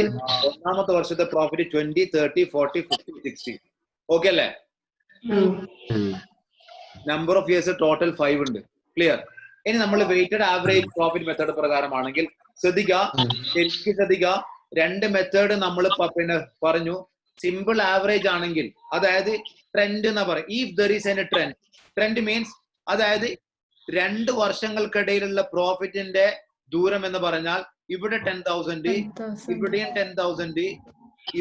ഒന്നാമത്തെ വർഷത്തെ പ്രോഫിറ്റ് 20, 30, 40, 50, 60. ഓക്കെ അല്ലേ? നമ്പർ ഓഫ് ഇയേഴ്സ് ടോട്ടൽ 5 ഉണ്ട്. ക്ലിയർ? ഇനി നമ്മൾ വെയിറ്റഡ് ആവറേജ് പ്രോഫിറ്റ് മെത്തേഡ് പ്രകാരമാണെങ്കിൽ ശ്രദ്ധിക്കുക, രണ്ട് മെത്തേഡ് നമ്മൾ പിന്നെ പറഞ്ഞു. സിമ്പിൾ ആവറേജ് ആണെങ്കിൽ, അതായത് ട്രെൻഡ് എന്ന് പറയും. If there is any trend means, അതായത് 2 വർഷങ്ങൾക്കിടയിലുള്ള പ്രോഫിറ്റിന്റെ ദൂരം എന്ന് പറഞ്ഞാൽ ഇവിടെ 10,000, ഇവിടെയും 10,000,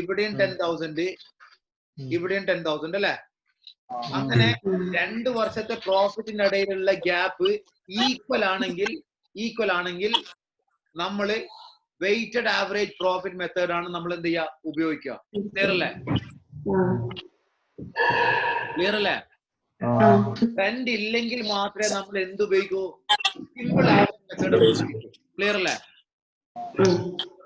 ഇവിടെയും 10,000, ഇവിടെയും 10,000 അല്ലെ? അങ്ങനെ 2 വർഷത്തെ പ്രോഫിറ്റിന്റെ ഇടയിലുള്ള ഗ്യാപ്പ് ഈക്വൽ ആണെങ്കിൽ നമ്മള് വെയിറ്റഡ് ആവറേജ് പ്രോഫിറ്റ് മെത്തേഡ് ആണ് നമ്മൾ എന്ത് ചെയ്യുക, ഉപയോഗിക്കുക. ക്ലിയർ അല്ലേ? ട്രെൻഡ് ഇല്ലെങ്കിൽ മാത്രമേ നമ്മൾ എന്ത് ഉപയോഗിക്കൂ, സിമ്പിൾ ആവറേജ് മെത്തേഡ് ഉപയോഗിക്കൂ. ക്ലിയർ അല്ലേ?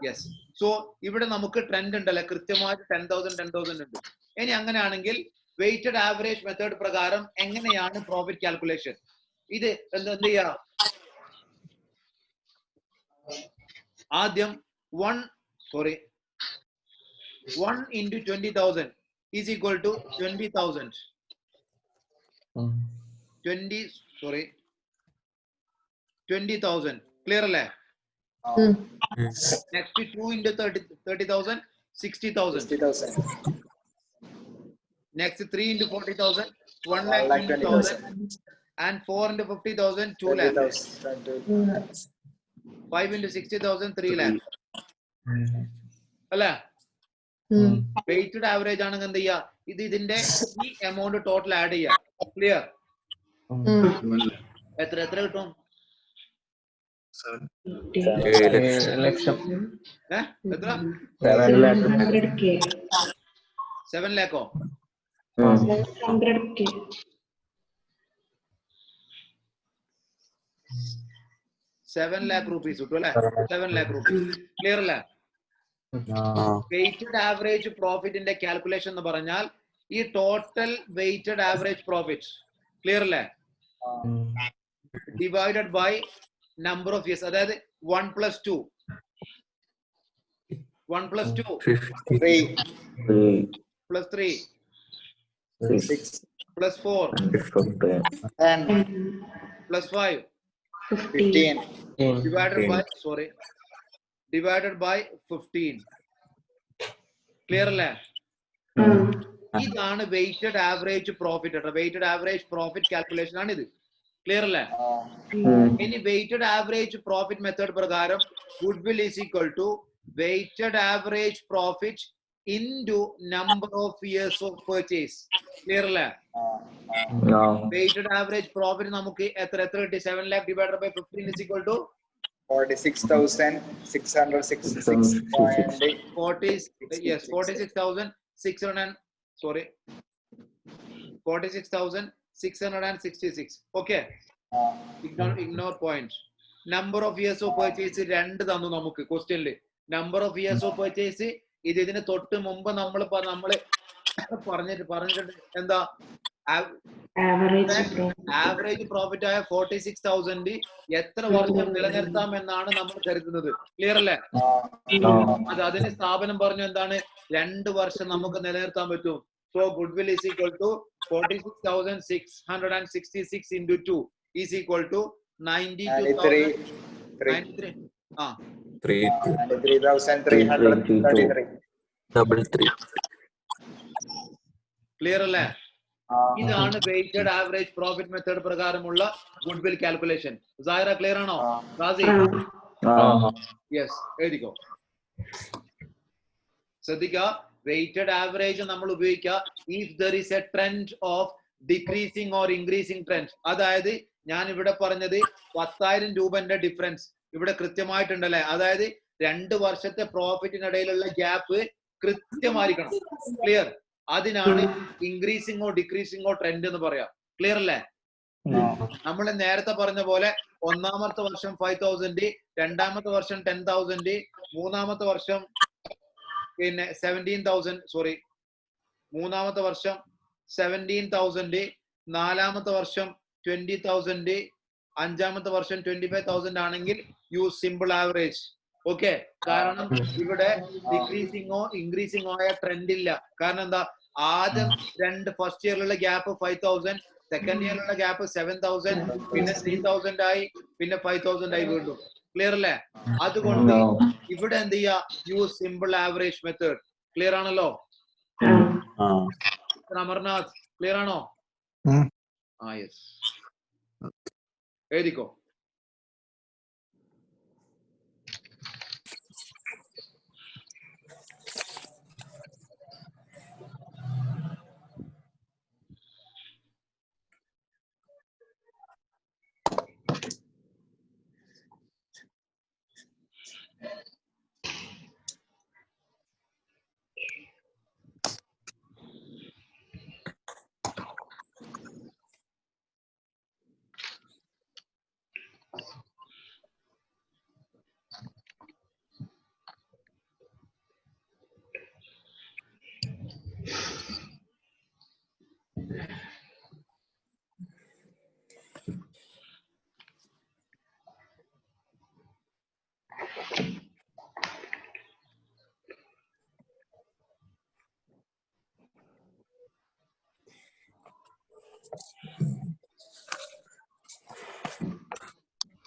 യെസ്. സോ ഇവിടെ നമുക്ക് ട്രെൻഡ് ഉണ്ടല്ലേ, കൃത്യമായിട്ട് 10,000 ഉണ്ട്. ഇനി അങ്ങനെയാണെങ്കിൽ വെയിറ്റഡ് ആവറേജ് മെത്തേഡ് പ്രകാരം എങ്ങനെയാണ് പ്രോഫിറ്റ് കാൽക്കുലേഷൻ? ഇത് എന്ത് ചെയ്യാ, ആദ്യം 1 into 20,000 is equal to 20,000. 20,000. Clear അല്ലേ? Next 2 into 30,000, 60,000. Next 3 into 40,000, 1,20,000. And 4 into 50,000, 2 lakhs. 5 into 60,000, 3 lakhs. അല്ലേ? വെയിറ്റഡ് ആവറേജ് ആണെങ്കിൽ എന്ത് ചെയ്യാ, ഇതിന്റെ ഈ എമൗണ്ട് ടോട്ടൽ ആഡ് ചെയ്യാം. ക്ലിയർ? എത്ര കിട്ടും? 7 ലക്ഷം. എത്ര? 7 lakhോ? 700K. 7 lakh rupees കിട്ടും അല്ലെ? 7 lakh rupees. ക്ലിയർ അല്ലേ? വെയിറ്റഡ് ആവറേജ് പ്രോഫിറ്റിന്റെ കാൽക്കുലേഷൻ എന്ന് പറഞ്ഞാൽ ഈ total weighted average profit, clear അല്ലേ, divided by number of years. അതായത് 1 plus 2 3 plus 3 6 plus 4 10 plus 5 15 divided by 15. Clear അല്ലേ? ഇതാണ് weighted average profit. Weighted average profit calculation ആണ് ഇത്. ക്ലിയർ അല്ലേ? ഇനി വെയിറ്റഡ് ആവറേജ് പ്രോഫിറ്റ് മെത്തേഡ് പ്രകാരം goodwill is equal to weighted average profit into number of years of purchase. Clear അല്ലേ? Weighted average profit നമുക്ക് എത്ര കിട്ടി? 7 lakh divided by 15 is equal to 46,666. Okay. Ignore point. Number of years of purchase 2 തന്നു നമുക്ക് ക്വസ്റ്റ്യനില്. Number of years of purchase ഇതിന് തൊട്ട് മുമ്പ് നമ്മൾ പറഞ്ഞിട്ടുണ്ട് എന്താ, ആവറേജ് പ്രോഫിറ്റ് ആയ 46,000 എത്ര വർഷം നിലനിർത്താം എന്നാണ് നമ്മൾ കരുതുന്നത്. ക്ലിയർ അല്ലേ? അതിന് സ്ഥാപനം പറഞ്ഞു എന്താണ്, 2 വർഷം നമുക്ക് നിലനിർത്താൻ പറ്റും. So goodwill is equal to 46,666 into 2 is equal to 92,333. Clear അല്ലേ? ഇതാണ് വെയിറ്റഡ് ആവറേജ് പ്രോഫിറ്റ് മെത്തേഡ് പ്രകാരമുള്ള ഗുഡ്വിൽ കാൽക്കുലേഷൻ. സായിറ ക്ലിയർ ആണോ? റാസി? യെസ്, എഴുതിക്കോ. ശ്രദ്ധിക്കുക, വെയിറ്റഡ് ആവറേജ് നമ്മൾ ഉപയോഗിക്കുക if there is a trend of decreasing or increasing trend. അതായത് ഞാൻ ഇവിടെ പറഞ്ഞത് 10,000 രൂപന്റെ ഡിഫറൻസ് ഇവിടെ കൃത്യമായിട്ടുണ്ടല്ലേ. അതായത് 2 വർഷത്തെ പ്രോഫിറ്റിനിടയിലുള്ള ഗ്യാപ്പ് കൃത്യമായിരിക്കണം. ക്ലിയർ? അതിനാണ് ഇൻക്രീസിംഗോ ഡിക്രീസിംഗോ ട്രെൻഡ് എന്ന് പറയാം. ക്ലിയർ അല്ലേ? നമ്മൾ നേരത്തെ പറഞ്ഞ പോലെ ഒന്നാമത്തെ വർഷം 5,000, രണ്ടാമത്തെ വർഷം 10,000, മൂന്നാമത്തെ വർഷം പിന്നെ 17,000, സോറി, മൂന്നാമത്തെ വർഷം 17,000, നാലാമത്തെ വർഷം 20,000, അഞ്ചാമത്തെ വർഷം 25,000 ആണെങ്കിൽ യൂസ് സിമ്പിൾ ആവറേജ്. ഓക്കെ, കാരണം ഇവിടെ ഡിക്രീസിങ്ങോ ഇൻക്രീസിങ്ങോ ആയ ട്രെൻഡ് ഇല്ല. കാരണം എന്താ, ആദ്യം ഫസ്റ്റ് ഇയറിലുള്ള ഗ്യാപ്പ് 5,000, സെക്കൻഡ് ഇയറിലുള്ള ഗ്യാപ്പ് 7,000, പിന്നെ 3,000 ആയി, പിന്നെ 5,000 ആയി വീണ്ടും. ക്ലിയർ അല്ലേ? അതുകൊണ്ട് ഇവിടെ എന്ത് ചെയ്യാ, use simple average method. Clear ആണല്ലോ? അമർനാഥ് ക്ലിയർ ആണോ? യെസ്, എഴുതിക്കോ.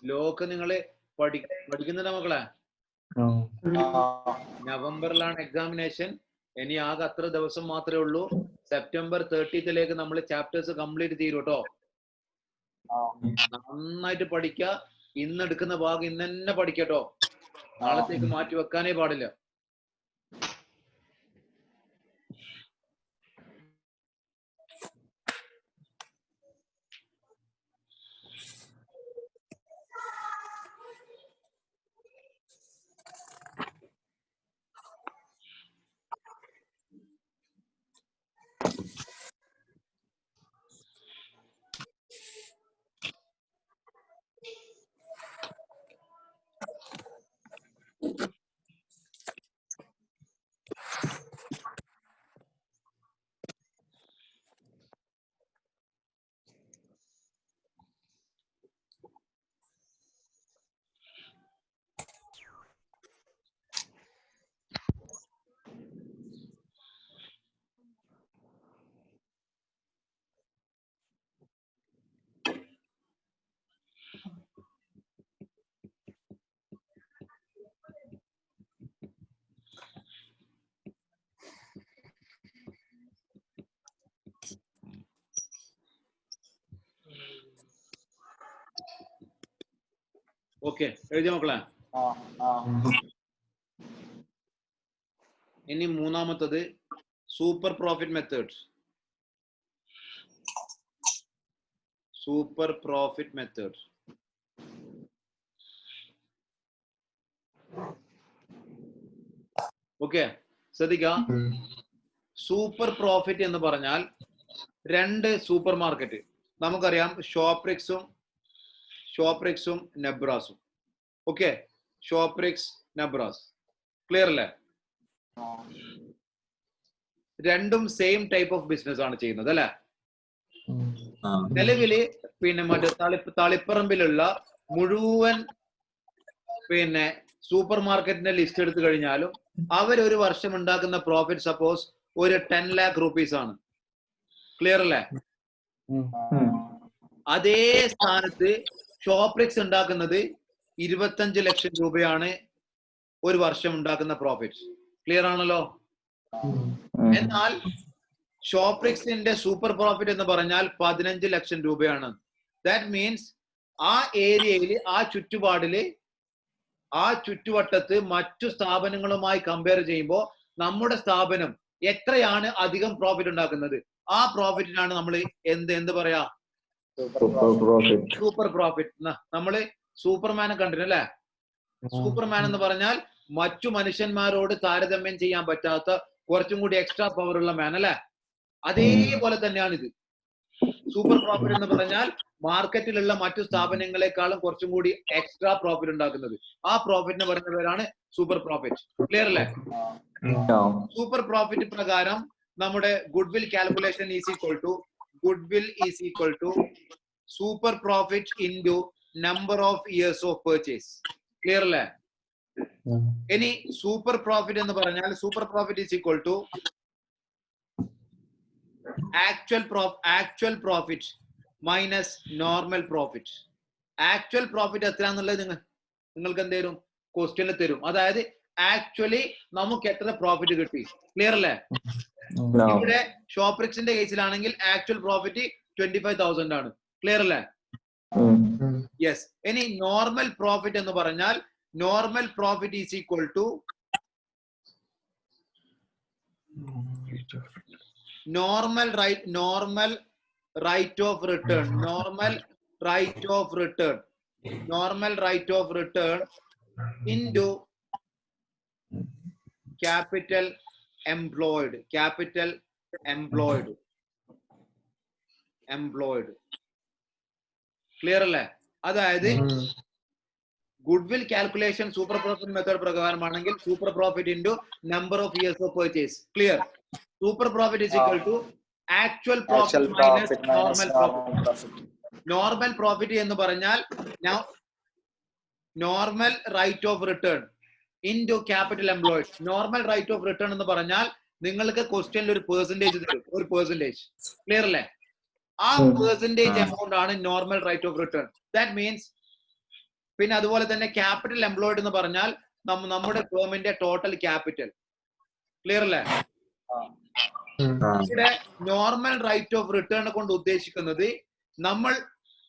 ലോക്ക് നിങ്ങള് പഠിക്കുന്നുണ്ടോ മക്കളെ? നവംബറിലാണ് എക്സാമിനേഷൻ. ഇനി ആകെ അത്ര ദിവസം മാത്രമേ ഉള്ളൂ. സെപ്റ്റംബർ 30th നമ്മൾ ചാപ്റ്റേഴ്സ് കംപ്ലീറ്റ് ചെയ്യും കേട്ടോ. നന്നായിട്ട് പഠിക്ക. ഇന്ന് എടുക്കുന്ന ഭാഗം ഇന്ന് തന്നെ പഠിക്കട്ടോ. നാളത്തേക്ക് മാറ്റി വെക്കാനേ പാടില്ല. ഓക്കെ, എഴുതിയ മക്കളെ. ഇനി മൂന്നാമത്തത് super profit method. Super profit method. Okay, ശ്രദ്ധിക്ക. സൂപ്പർ പ്രോഫിറ്റ് എന്ന് പറഞ്ഞാൽ രണ്ട് സൂപ്പർ മാർക്കറ്റ് നമുക്കറിയാം, ഷോപ്രിക്സും നെബ്രാസും. ഓക്കെ, ഷോപ്രിക്സ്, നെബ്രാസ്. ക്ലിയർ അല്ലേ? രണ്ടും സെയിം ടൈപ്പ് ഓഫ് ബിസിനസ് ആണ് ചെയ്യുന്നത് അല്ലെ? നിലവില് പിന്നെ മറ്റേ തളിപ്പറമ്പിലുള്ള മുഴുവൻ പിന്നെ സൂപ്പർ മാർക്കറ്റിന്റെ ലിസ്റ്റ് എടുത്തു കഴിഞ്ഞാലും അവരൊരു വർഷം ഉണ്ടാക്കുന്ന പ്രോഫിറ്റ് സപ്പോസ് ഒരു 10 lakh rupees ആണ്. ക്ലിയർ അല്ലേ? അതേ സ്ഥാനത്ത് ഷോപ്രിക്സ് ഉണ്ടാക്കുന്നത് 25 ലക്ഷം രൂപയാണ് ഒരു വർഷം ഉണ്ടാക്കുന്ന പ്രോഫിറ്റ്. ക്ലിയർ ആണല്ലോ? എന്നാൽ ഷോപ്രിക്സിന്റെ സൂപ്പർ പ്രോഫിറ്റ് എന്ന് പറഞ്ഞാൽ 15 ലക്ഷം രൂപയാണ്. ദാറ്റ് മീൻസ് ആ ഏരിയയിൽ, ആ ചുറ്റുവട്ടത്ത് മറ്റു സ്ഥാപനങ്ങളുമായി കമ്പയർ ചെയ്യുമ്പോൾ നമ്മുടെ സ്ഥാപനം എത്രയാണ് അധികം പ്രോഫിറ്റ് ഉണ്ടാക്കുന്നത്, ആ പ്രോഫിറ്റിനാണ് നമ്മൾ എന്ത് പറയാ, സൂപ്പർ പ്രോഫിറ്റ്. നമ്മള് സൂപ്പർമാനെ കണ്ടിരുന്നല്ലേ? സൂപ്പർമാൻ എന്ന് പറഞ്ഞാൽ മറ്റു മനുഷ്യന്മാരോട് താരതമ്യം ചെയ്യാൻ പറ്റാത്ത കുറച്ചും കൂടി എക്സ്ട്രാ പവർ ഉള്ള മാൻ അല്ലെ? അതേപോലെ തന്നെയാണ് ഇത്. സൂപ്പർ പ്രോഫിറ്റ് എന്ന് പറഞ്ഞാൽ മാർക്കറ്റിലുള്ള മറ്റു സ്ഥാപനങ്ങളെക്കാളും കുറച്ചും കൂടി എക്സ്ട്രാ പ്രോഫിറ്റ് ഉണ്ടാക്കുന്നത്. ആ പ്രോഫിറ്റിന് പറയുന്ന പേരാണ് സൂപ്പർ പ്രോഫിറ്റ്. ക്ലിയർ അല്ലേ? സൂപ്പർ പ്രോഫിറ്റ് പ്രകാരം നമ്മുടെ goodwill calculation is equal to super profit into number of years of purchase. Clear അല്ലേ? ഇനി സൂപ്പർ പ്രോഫിറ്റ് എന്ന് പറഞ്ഞാൽ super profit is equal to actual profit minus normal profit. Actual profit എത്രയാന്നുള്ളത് നിങ്ങൾക്ക് എന്ത് തരും? ക്വസ്റ്റ്യനിൽ തരും. അതായത് ആക്ച്വലി നമുക്ക് എത്ര പ്രോഫിറ്റ് കിട്ടി. ക്ലിയർ അല്ലേ? ഇവിടെ ഷോപ്രിക്സിന്റെ കേസിലാണെങ്കിൽ ആക്ച്വൽ പ്രോഫിറ്റ് 25,000 ആണ്. ക്ലിയർ അല്ലേ? യെസ്. ഇനി നോർമൽ പ്രോഫിറ്റ് എന്ന് പറഞ്ഞാൽ normal profit is equal to normal rate of return into capital employed. Clear അല്ലേ? അതായത് goodwill calculation super profit method പ്രകാരമാണെങ്കിൽ super profit into number of years of purchase. Clear? Super profit is equal to actual profit minus normal profit. Normal profit എന്ന് പറഞ്ഞാൽ now normal rate of return into capital employed. Normal rate of return എന്ന് പറഞ്ഞാൽ നിങ്ങൾക്ക് ക്വസ്റ്റ്യനിൽ ഒരു percentage തരും. ഒരു percentage. Clear അല്ലേ? ആ പെർസെന്റേജ് എമൗണ്ട് ആണ് normal rate of return. That means പിന്നെ അതുപോലെ തന്നെ ക്യാപിറ്റൽ എംപ്ലോയിഡ് എന്ന് പറഞ്ഞാൽ നമ്മുടെ ഫേമിന്റെ ടോട്ടൽ ക്യാപിറ്റൽ. ക്ലിയർ അല്ലേ? ഇവിടെ നോർമൽ റേറ്റ് ഓഫ് റിട്ടേൺ കൊണ്ട് ഉദ്ദേശിക്കുന്നത് നമ്മൾ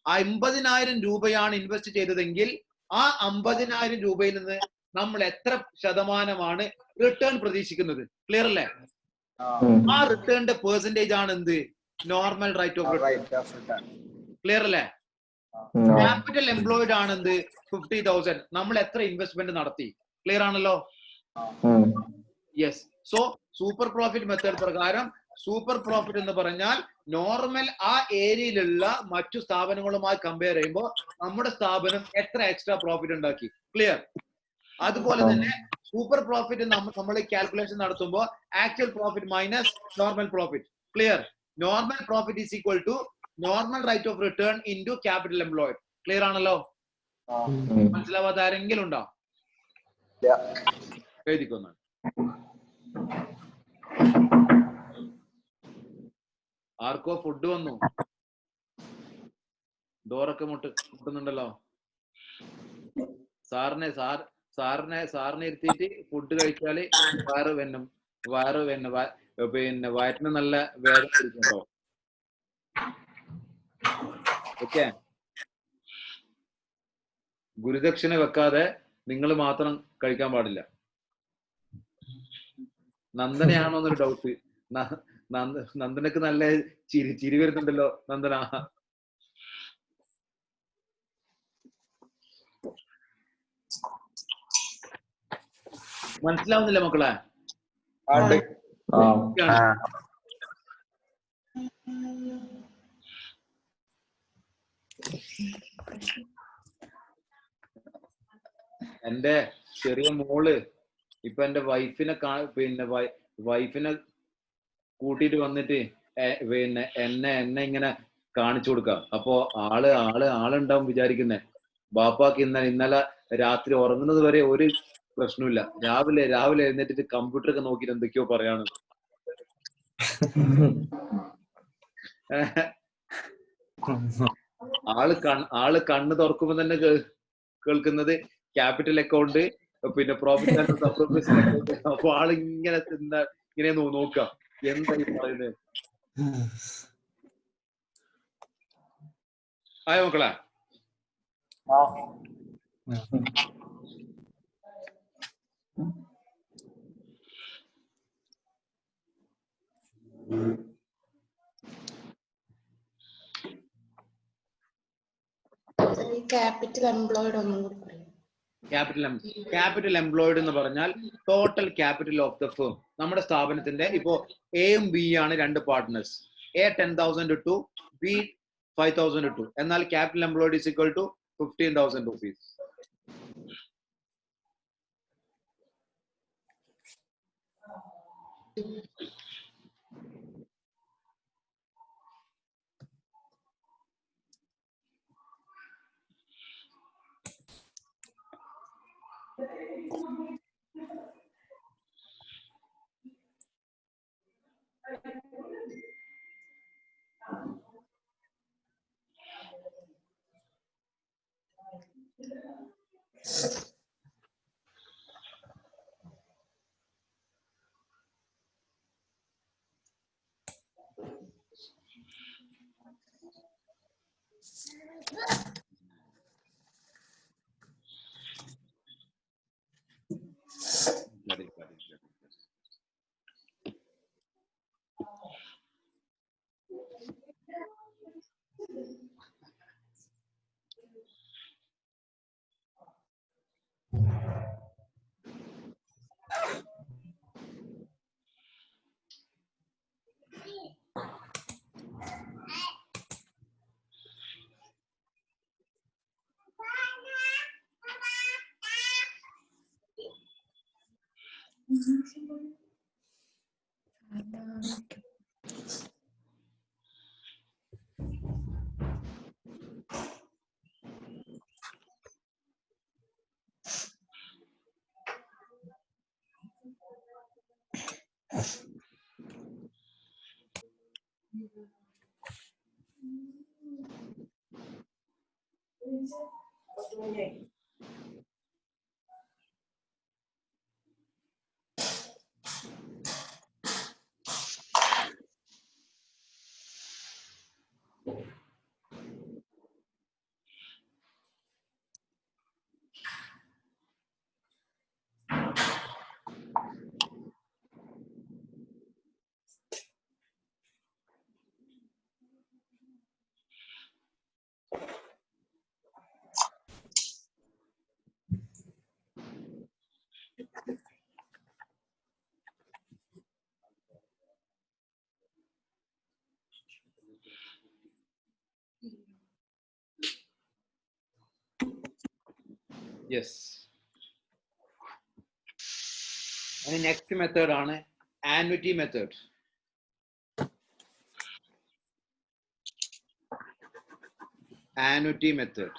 50,000 രൂപയാണ് ഇൻവെസ്റ്റ് ചെയ്തതെങ്കിൽ ആ 50,000 രൂപയിൽ നിന്ന് നമ്മൾ എത്ര ശതമാനമാണ് റിട്ടേൺ പ്രതീക്ഷിക്കുന്നത്. ക്ലിയർ അല്ലേ? ആ റിട്ടേണിന്റെ പെർസെന്റേജ് ആണ് എന്ത്? Normal rate of return. Clear അല്ലേ? ക്യാപിറ്റൽ എംപ്ലോയിഡ് ആണ് എന്ത്? 50,000. നമ്മൾ എത്ര ഇൻവെസ്റ്റ്മെന്റ് നടത്തി. ക്ലിയർ ആണല്ലോ? Yes. So super profit method പ്രകാരം സൂപ്പർ പ്രോഫിറ്റ് എന്ന് പറഞ്ഞാൽ നോർമൽ ആ ഏരിയയിലുള്ള മറ്റു സ്ഥാപനങ്ങളുമായി കമ്പയർ ചെയ്യുമ്പോൾ നമ്മുടെ സ്ഥാപനം എത്ര എക്സ്ട്രാ പ്രോഫിറ്റ് ഉണ്ടാക്കി. ക്ലിയർ? അതുപോലെ തന്നെ സൂപ്പർ പ്രോഫിറ്റ് നമ്മൾ കാൽക്കുലേഷൻ നടത്തുമ്പോൾ actual profit minus normal profit. Clear? Normal profit is equal to normal rate of return into capital employed. Clear ആണല്ലോ? മനസ്സിലാവാത്ത ആരെങ്കിലും ഉണ്ടോ? എഴുതിക്കൊന്നു. ആർക്കോ ഫുഡ് വന്നു? ഡോറൊക്കെ മുട്ടുന്നുണ്ടല്ലോ. സാറിനെ ഇരുത്തിയിട്ട് ഫുഡ് കഴിച്ചാല് പിന്നെ വയറ്റിന് നല്ല വേദന ഇരിക്കുന്നുണ്ടോ? ഓക്കെ. ഗുരുദക്ഷിണ വെക്കാതെ നിങ്ങൾ മാത്രം കഴിക്കാൻ പാടില്ല. നന്ദനയാണോ എന്നൊരു ഡൗട്ട്. നന്ദനക്ക് നല്ല ചിരി വരുന്നുണ്ടല്ലോ. നന്ദന മനസ്സിലാവുന്നില്ല മക്കളെ? എന്റെ ചെറിയ മോള് ഇപ്പൊ എന്റെ വൈഫിനെ കൂട്ടിട്ട് വന്നിട്ട് പിന്നെ എന്നെ ഇങ്ങനെ കാണിച്ചു കൊടുക്കാം. അപ്പൊ ആളുണ്ടാവും വിചാരിക്കുന്നേ ബാപ്പാക്ക് ഇന്നലെ രാത്രി ഉറങ്ങുന്നത് വരെ ഒരു പ്രശ്നമില്ല. രാവിലെ എഴുന്നേറ്റിട്ട് കമ്പ്യൂട്ടർ ഒക്കെ നോക്കിട്ട് എന്തൊക്കെയോ പറയാണ്. ആള് കണ്ണ് തുറക്കുമ്പോ തന്നെ കേൾക്കുന്നത് ക്യാപിറ്റൽ അക്കൗണ്ട്, പിന്നെ പ്രോഫിറ്റ് ആൻഡ് സബ്സ്ക്രിപ്ഷൻ അക്കൗണ്ട്. അപ്പൊ ആളിങ്ങനെ ഇങ്ങനെ നോക്കാം എന്താ ഈ പറയുന്നത്. ആയോ മക്കളെ? ക്യാപിറ്റൽ എംപ്ലോയിഡ് ഒന്നും കൂടി പറയും. ക്യാപിറ്റൽ എംപ്ലോയിഡ് എന്ന് പറഞ്ഞാൽ total capital of the firm. നമ്മുടെ സ്ഥാപനത്തിന്റെ ഇപ്പോ എയും ബി ആണ് രണ്ട് പാർട്ട്നേഴ്സ്. A 10,000 ഇട്ടു, B 5,000 ഇട്ടു. എന്നാൽ capital employed is equal to 15,000 rupees. Yes. And next method ആണ് annuity method. Annuity method.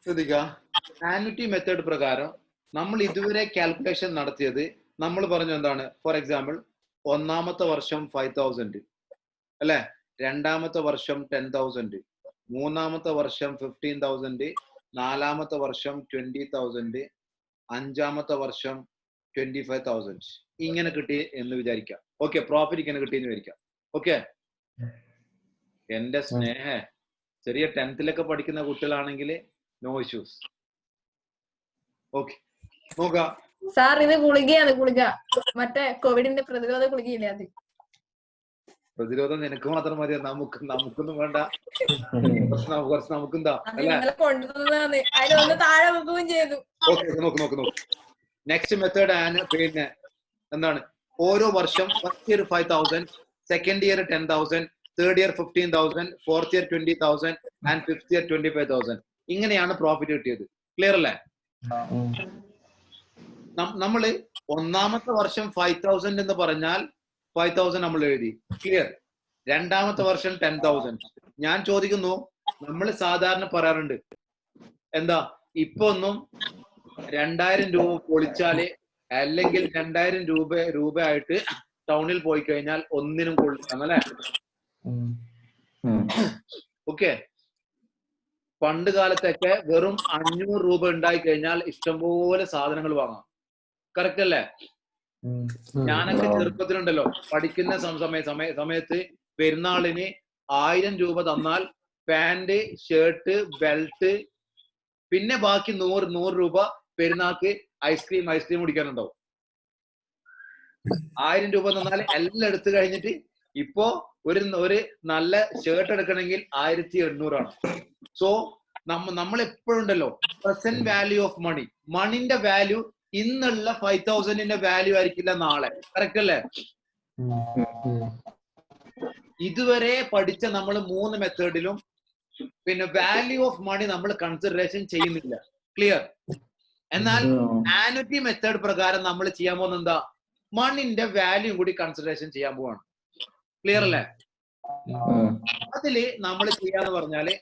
ശ്രദ്ധിക്കുക, ആന്വിറ്റി മെത്തേഡ് പ്രകാരം നമ്മൾ ഇതുവരെ കാൽക്കുലേഷൻ നടത്തിയത് നമ്മൾ പറഞ്ഞു എന്താണ്, ഫോർ എക്സാമ്പിൾ ഒന്നാമത്തെ വർഷം 5,000 അല്ലെ, രണ്ടാമത്തെ വർഷം 10,000, മൂന്നാമത്തെ വർഷം 15,000, നാലാമത്തെ വർഷം 20,000, അഞ്ചാമത്തെ വർഷം 25,000 ഇങ്ങനെ കിട്ടി എന്ന് വിചാരിക്കാം. ഓക്കെ, പ്രോഫിറ്റ് ഇങ്ങനെ കിട്ടി എന്ന് വിചാരിക്കാം. ഓക്കെ, എന്റെ സ്നേഹ ചെറിയ 10th പഠിക്കുന്ന കുട്ടികളാണെങ്കിൽ നോ ഇഷ്യൂസ്. ഓക്കെ, നോക്കാം. സാർ ഇത് ഗുളികയാണ്, ഗുളിക മറ്റേ കോവിഡിന്റെ പ്രതിരോധ ഗുളികയില്ലേ അത്. പ്രതിരോധം നിനക്ക് മാത്രം മതി, നമുക്കൊന്നും വേണ്ട. കുറച്ച് നമുക്കെന്താ കൊണ്ടുവന്നതാണ്, അതിലൊന്ന് താഴെ വെക്കുകയും ചെയ്തു. ഓക്കെ, നോക്ക്. നെക്സ്റ്റ് മെത്തേഡ് ആണ് പിന്നെ എന്താണ്, ഓരോ വർഷം first year 5,000, second year 10,000, third year 15,000, fourth year 20,000 and fifth year 25,000. ഇങ്ങനെയാണ് പ്രോഫിറ്റ് കിട്ടിയത്. ക്ലിയർ അല്ലേ? നമ്മള് ഒന്നാമത്തെ വർഷം 5,000 എന്ന് പറഞ്ഞാൽ 5,000 നമ്മൾ എഴുതി. ക്ലിയർ. രണ്ടാമത്തെ വർഷം 10,000. ഞാൻ ചോദിക്കുന്നു, നമ്മൾ സാധാരണ പറയാറുണ്ട് എന്താ, ഇപ്പൊ ഒന്നും 2,000 രൂപ പൊളിച്ചാല് അല്ലെങ്കിൽ 2,000 രൂപ ആയിട്ട് ടൗണിൽ പോയി കഴിഞ്ഞാൽ ഒന്നിനും കൊള്ളിക്കാം അല്ലെ? ഓക്കെ, പണ്ട് കാലത്തൊക്കെ വെറും 500 രൂപ ഉണ്ടായി കഴിഞ്ഞാൽ ഇഷ്ടംപോലെ സാധനങ്ങൾ വാങ്ങാം. കറക്റ്റ് അല്ലേ? ഞാനൊക്കെ ചെറുപ്പത്തിലുണ്ടല്ലോ, പഠിക്കുന്ന സമയത്ത് പെരുന്നാളിന് 1000 രൂപ തന്നാൽ പാന്റ്, ഷർട്ട്, ബെൽറ്റ്, പിന്നെ ബാക്കി 100 രൂപ പെരുന്നാൾക്ക് ഐസ്ക്രീം കുടിക്കാനുണ്ടാവും. 1000 രൂപ തന്നാൽ എല്ലാം എടുത്തു കഴിഞ്ഞിട്ട് ഇപ്പോ ഒരു നല്ല ഷർട്ട് എടുക്കണമെങ്കിൽ 1,800 ആണ്. സോ നമ്മൾ എപ്പോഴും ഉണ്ടല്ലോ പ്രസന്റ് വാല്യൂ ഓഫ് മണി. മണിന്റെ വാല്യൂ ഇന്നുള്ള 5,000ന്റെ വാല്യൂ ആയിരിക്കില്ല നാളെ. കറക്റ്റ് അല്ലേ? ഇതുവരെ പഠിച്ച നമ്മൾ 3 മെത്തേഡിലും പിന്നെ വാല്യൂ ഓഫ് മണി നമ്മൾ കൺസിഡറേഷൻ ചെയ്യുന്നില്ല. ക്ലിയർ? എന്നാൽ ആനുറ്റി മെത്തേഡ് പ്രകാരം നമ്മൾ ചെയ്യാൻ പോകുന്നത് എന്താ? മണിന്റെ വാല്യൂ കൂടി കൺസിഡറേഷൻ ചെയ്യാൻ പോവാണ്. ക്ലിയർ അല്ലേ? അതില് നമ്മൾ ചെയ്യാന്ന് പറഞ്ഞാല്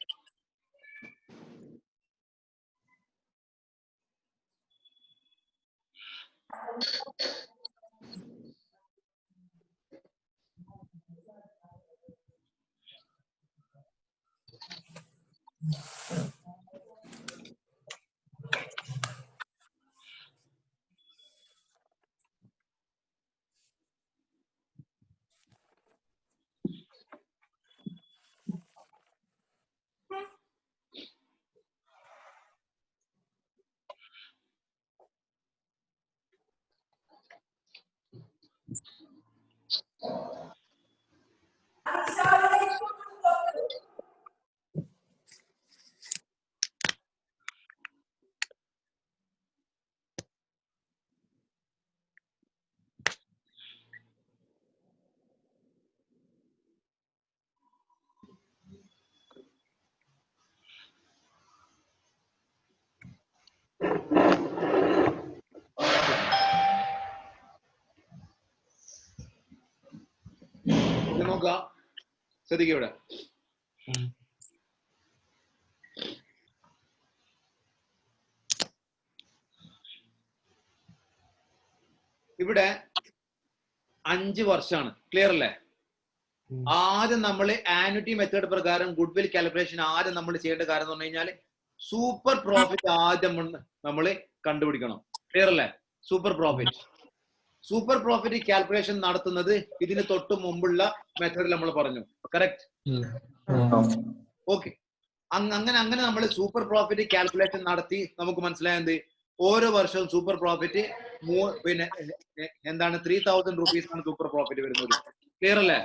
നോക്കുക, ശ്രദ്ധിക്കുക. ഇവിടെ ഇവിടെ 5 വർഷമാണ്. ക്ലിയർ അല്ലേ? ആദ്യം നമ്മൾ ആനുറ്റി മെത്തേഡ് പ്രകാരം ഗുഡ്വിൽ കാൽക്കുലേഷൻ ആദ്യം നമ്മൾ ചെയ്യേണ്ട കാര്യം എന്ന് പറഞ്ഞു കഴിഞ്ഞാൽ സൂപ്പർ പ്രോഫിറ്റ് ആദ്യം നമ്മൾ കണ്ടുപിടിക്കണം. ക്ലിയർ അല്ലേ? സൂപ്പർ പ്രോഫിറ്റ് കാൽക്കുലേഷൻ നടത്തുന്നത് ഇതിന് തൊട്ട് മുമ്പുള്ള മെത്തേഡിൽ നമ്മൾ പറഞ്ഞു. കറക്റ്റ്? ഓക്കെ. അങ്ങനെ നമ്മൾ സൂപ്പർ പ്രോഫിറ്റ് കാൽക്കുലേഷൻ നടത്തി നമുക്ക് മനസ്സിലായത് ഓരോ വർഷവും സൂപ്പർ പ്രോഫിറ്റ് പിന്നെ എന്താണ് 3,000 rupees ആണ് സൂപ്പർ പ്രോഫിറ്റ് വരുന്നത്. ക്ലിയർ അല്ലേ?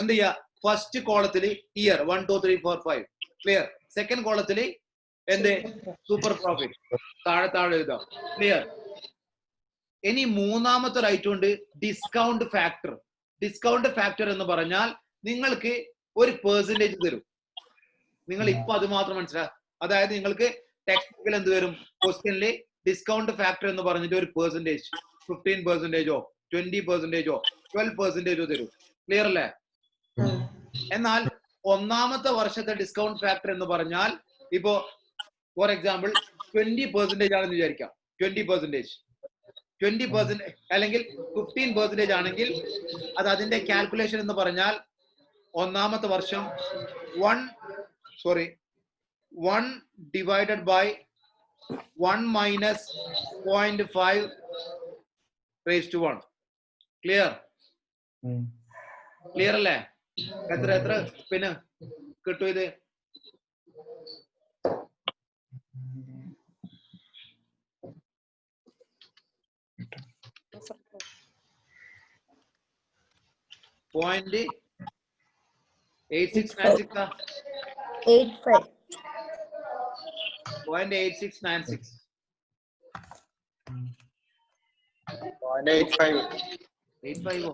എന്ത് ചെയ്യാ? ഫസ്റ്റ് കോളത്തില് ഇയർ 1 2 3 4 5. ക്ലിയർ? സെക്കൻഡ് കോളത്തില് എന്ത്? സൂപ്പർ പ്രോഫിറ്റ് താഴെ എഴുതാം. ക്ലിയർ? ഇനി മൂന്നാമത്തെ റൈറ്റ് ഉണ്ട് ഡിസ്കൗണ്ട് ഫാക്ടർ എന്ന് പറഞ്ഞാൽ നിങ്ങൾക്ക് ഒരു പെർസെന്റേജ് തരും. നിങ്ങൾ ഇപ്പൊ അത് മാത്രം മനസ്സിലാക്കുക. അതായത് നിങ്ങൾക്ക് ടെക്സ്റ്റ് ബുക്കിൽ എന്ത് വരും? ക്വസ്റ്റ്യനില് ഡിസ്കൗണ്ട് ഫാക്ടർ എന്ന് പറഞ്ഞിട്ട് ഒരു പെർസെന്റേജ് 15%, 20%, 12% തരും. ക്ലിയർ അല്ലേ? എന്നാൽ ഒന്നാമത്തെ വർഷത്തെ ഡിസ്കൗണ്ട് ഫാക്ടർ എന്ന് പറഞ്ഞാൽ ഇപ്പോ ഫോർ എക്സാമ്പിൾ 20% ആണെന്ന് വിചാരിക്കാം. 20% അല്ലെങ്കിൽ 15% ആണെങ്കിൽ അത് അതിന്റെ കാൽക്കുലേഷൻ എന്ന് പറഞ്ഞാൽ ഒന്നാമത്തെ വർഷം 1 divided by 1 minus 0.5 raised to 1. Clear അല്ലേ? എത്ര പിന്നെ കിട്ടും ഇത്? പോയിന്റ് 8696 0.8696 85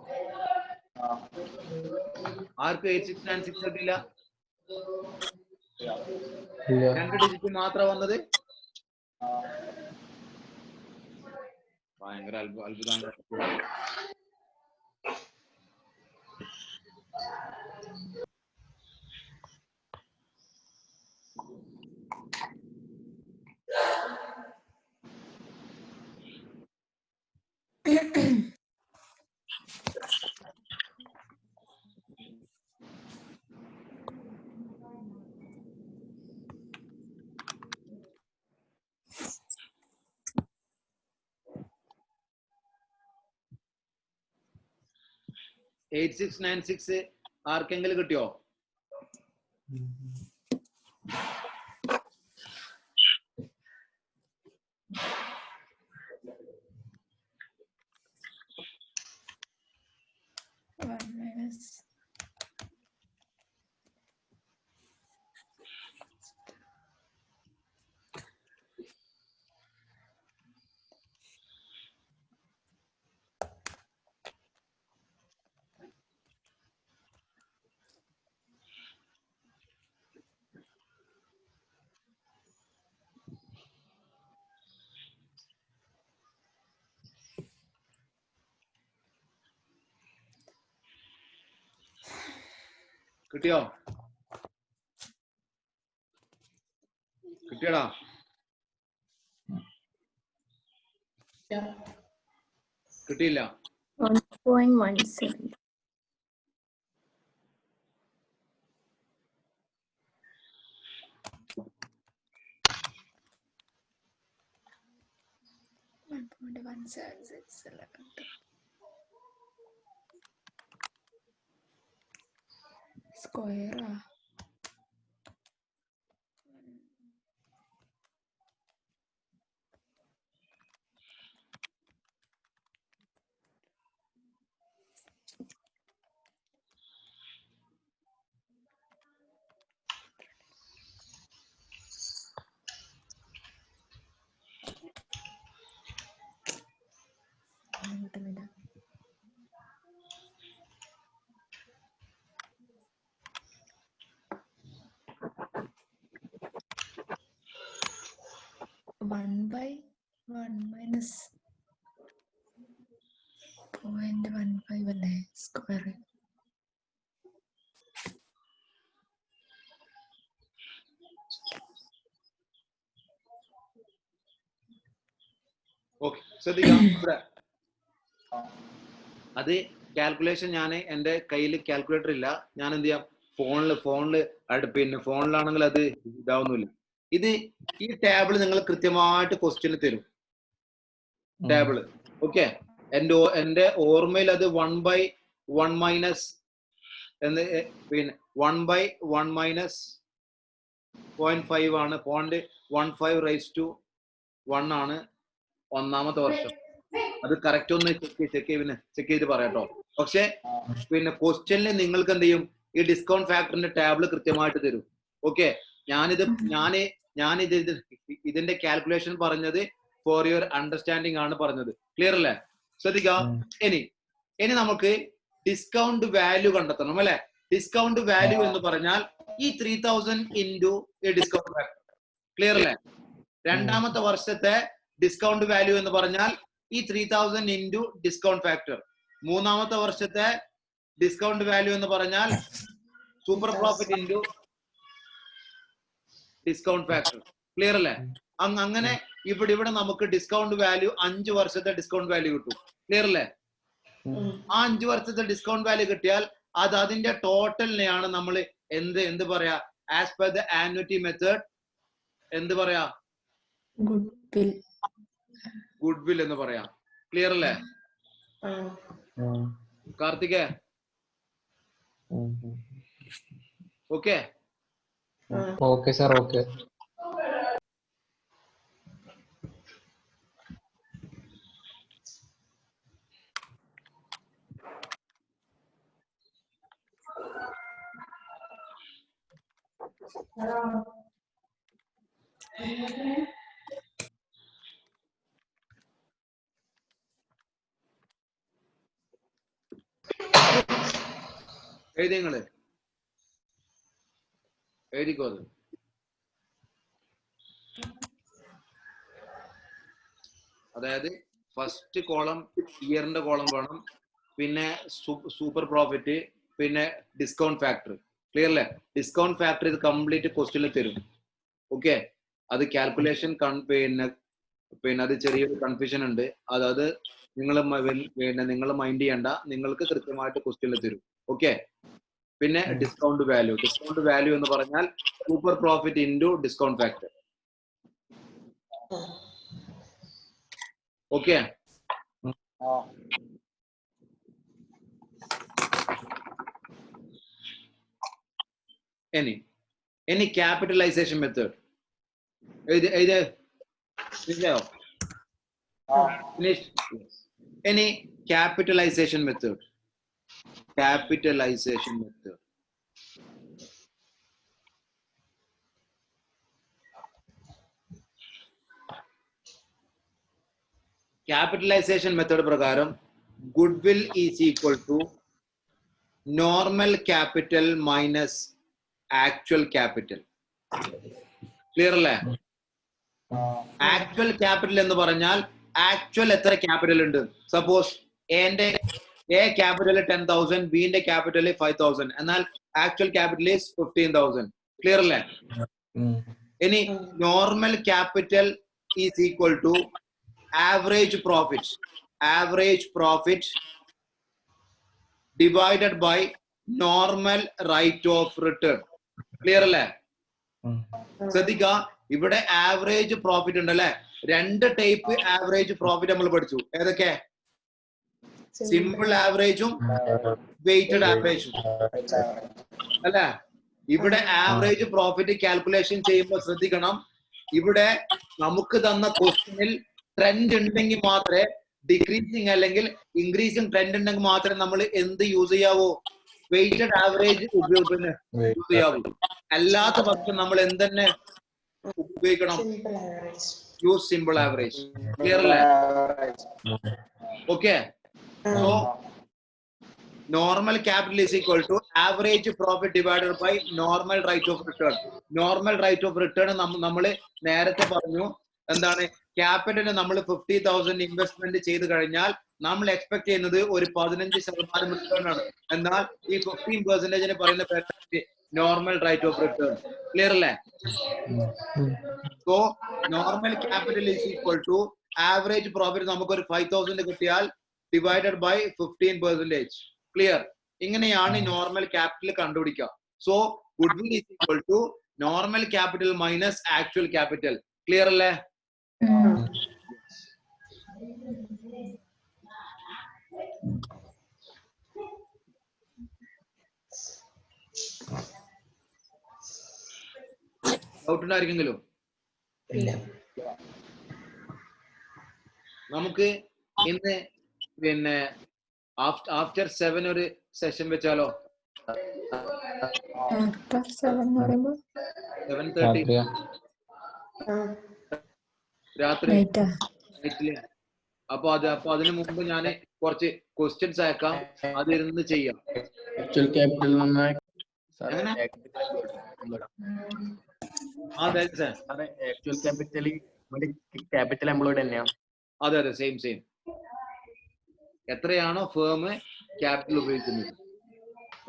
ആർക്ക് 8696 കിട്ടില്ല? 2 ഡിജിറ്റ് മാത്രം വന്നത്. ഭയങ്കര അത്ഭുതമാണ്. $8696 ആർക്കെങ്കിലും കിട്ടിയോ? കിട്ടിയോ? കിട്ടിയടാ? കിട്ടിയില്ല? 1.17. Square. കിട്ടുന്നില്ല. One by 1 minus 0.15 അല്ലേ സ്ക്വയർ? ഓക്കെ, ശ്രദ്ധിക്കാം. ഇവിടെ അത് കാൽക്കുലേഷൻ ഞാൻ എന്റെ കയ്യിൽ കാൽക്കുലേറ്റർ ഇല്ല. ഞാൻ എന്ത് ചെയ്യാം, ഫോണില് പിന്നെ ഫോണിലാണെങ്കിൽ അത് ഇതാവുന്നില്ല. ഇത് ഈ ടേബിൾ നിങ്ങൾ കൃത്യമായിട്ട് ക്വസ്റ്റ്യൻ തരും. Table okay. എന്റെ ഓർമ്മയിൽ അത് 1/1 മൈനസ് എന്ന് പിന്നെ 1/1 മൈനസ് 0.5 ആണ്. 0.15 റൈസ് ടു 1 ആണ് ഒന്നാമത്തെ വർഷം. അത് കറക്റ്റ് ഒന്ന് ചെക്ക് ചെയ്ത് പറയാട്ടോ. പക്ഷെ പിന്നെ ക്വസ്റ്റ്യനിൽ നിങ്ങൾക്ക് എന്ത് ചെയ്യും, ഈ ഡിസ്കൗണ്ട് ഫാക്ടറിന്റെ ടേബിൾ കൃത്യമായിട്ട് തരും. ഓക്കെ, ഇതിന്റെ കാൽക്കുലേഷൻ പറഞ്ഞത് ഫോർ യുവർ അണ്ടർസ്റ്റാൻഡിങ് ആണ് പറഞ്ഞത്. ക്ലിയർ അല്ലേ? ശ്രദ്ധിക്കാം. ഇനി നമുക്ക് ഡിസ്കൗണ്ട് വാല്യൂ കണ്ടെത്തണം അല്ലെ? ഡിസ്കൗണ്ട് വാല്യൂ എന്ന് പറഞ്ഞാൽ ഈ 3000 ഇൻറ്റു ഈ ഡിസ്കൗണ്ട് ഫാക്ടർ. ക്ലിയർ അല്ലേ? രണ്ടാമത്തെ വർഷത്തെ ഡിസ്കൗണ്ട് വാല്യൂ എന്ന് പറഞ്ഞാൽ ഈ 3000 ഇൻറ്റു ഡിസ്കൗണ്ട് ഫാക്ടർ. മൂന്നാമത്തെ വർഷത്തെ ഡിസ്കൗണ്ട് വാല്യൂ എന്ന് പറഞ്ഞാൽ super profit into discount factor. Clear അല്ലേ? അങ്ങനെ ഇവിടെ നമുക്ക് ഡിസ്കൗണ്ട് വാല്യൂ 5 വർഷത്തെ ഡിസ്കൗണ്ട് വാല്യൂ കിട്ടും. ക്ലിയർ അല്ലേ? ആ 5 വർഷത്തെ ഡിസ്കൗണ്ട് വാല്യൂ കിട്ടിയാൽ അത് അതിന്റെ ടോട്ടലിനെയാണ് നമ്മൾ എന്ത് പറയാ, as per the annuity method എന്ത് പറയാ, ഗുഡ്വിൽ എന്ന് പറയാം. ക്ലിയർ അല്ലേ? കാർത്തികേ ഓക്കെ? Okay sir. ഓക്കെ. എഴുതിങ്ങള് എഴുതിക്കോ. അത് അതായത് ഫസ്റ്റ് കോളം ഇയറിന്റെ കോളം വേണം, പിന്നെ സൂപ്പർ പ്രോഫിറ്റ്, പിന്നെ ഡിസ്കൗണ്ട് ഫാക്ടർ. ക്ലിയർ അല്ലേ? ഡിസ്കൗണ്ട് ഫാക്ടർ ഇത് കംപ്ലീറ്റ് ക്വസ്റ്റ്യനിൽ തരും. ഓക്കെ, അത് കാൽക്കുലേഷൻ പിന്നെ അത് ചെറിയൊരു കൺഫ്യൂഷൻ ഉണ്ട്. അതായത് നിങ്ങൾ മൈൻഡ് ചെയ്യണ്ട, നിങ്ങൾക്ക് കൃത്യമായിട്ട് ക്വസ്റ്റ്യനിൽ തരും. ഓക്കെ. പിന്നെ ഡിസ്കൗണ്ട് വാല്യൂ എന്ന് പറഞ്ഞാൽ super profit into discount factor. Okay. any capitalization method. Any capitalization method. Capitalization method പ്രകാരം goodwill is equal to normal capital minus actual capital. Clear അല്ലേ? ആക്ച്വൽ ക്യാപിറ്റൽ എന്ന് പറഞ്ഞാൽ ആക്ച്വൽ എത്ര ക്യാപിറ്റൽ ഉണ്ട്. Suppose എന്റെ A capital 10,000, ബിന്റെ capital 5,000. എന്നാൽ actual capital is 15,000. Clear അല്ലേ? Any normal capital is equal to average profit. Average profit divided by normal rate of return. Clear അല്ലേ? ശ്രദ്ധിക്കുക, ഇവിടെ ആവറേജ് പ്രോഫിറ്റ് ഉണ്ടല്ലേ? രണ്ട് ടൈപ്പ് ആവറേജ് പ്രോഫിറ്റ് നമ്മൾ പഠിച്ചു. ഏതൊക്കെ? സിമ്പിൾ ആവറേജും വെയ്റ്റഡ് ആവറേജും അല്ലേ? ഇവിടെ ആവറേജ് പ്രോഫിറ്റ് കാൽക്കുലേഷൻ ചെയ്യുമ്പോൾ ശ്രദ്ധിക്കണം, ഇവിടെ നമുക്ക് തന്ന ക്വസ്റ്റ്യനിൽ ട്രെൻഡ് ഉണ്ടെങ്കിൽ മാത്രമേ, ഡിക്രീസിങ് അല്ലെങ്കിൽ ഇൻക്രീസിങ് ട്രെൻഡ് ഉണ്ടെങ്കിൽ മാത്രമേ നമ്മൾ എന്ത് യൂസ് ചെയ്യാവൂ? വെയ്റ്റഡ് ആവറേജ് യൂസ് ചെയ്യാവൂ. അല്ലാത്ത പക്ഷം നമ്മൾ എന്തെന്നെ ഉപയോഗിക്കണം? Use simple average. ക്ലിയർ അല്ലേ? Okay. So normal capital is equal to average profit divided by normal rate of return. Normal rate of return നമ്മൾ നേരത്തെ പറഞ്ഞു എന്താണ്? ക്യാപിറ്റലിന് നമ്മൾ 50,000 ഇൻവെസ്റ്റ്മെന്റ് ചെയ്ത് കഴിഞ്ഞാൽ നമ്മൾ എക്സ്പെക്ട് ചെയ്യുന്നത് ഒരു 15% റിട്ടേൺ ആണ്. എന്നാൽ ഈ 15% പറയുന്ന പേര് normal rate of return. Clear അല്ലേ? So normal capital is equal to average profit നമുക്കൊരു 5,000 കിട്ടിയാൽ ഡിവൈഡഡ് ബൈ 15%. ക്ലിയർ? ഇങ്ങനെയാണ് നോർമൽ ക്യാപിറ്റൽ കണ്ടുപിടിക്കുക. So goodwill is equal to normal capital minus actual capital. Clear അല്ലേ? ഡൗട്ട് ഉണ്ടായിരിക്കെങ്കിലും നമുക്ക് ഇന്ന് പിന്നെ ആഫ്റ്റർ 7 ഒരു സെഷൻ വെച്ചാലോ? 7:30 രാത്രി. അപ്പൊ അതിനു മുമ്പ് ഞാൻ കുറച്ച് ക്വസ്റ്റ്യൻസ് അയക്കാം, അതിരുന്ന് ചെയ്യാം. Actual capital actual capital employed തന്നെയാണ്. അതെ അതെ, സെയിം. എത്രയാണോ ഫേം ക്യാപിറ്റൽ ഉപയോഗിക്കുന്നത്.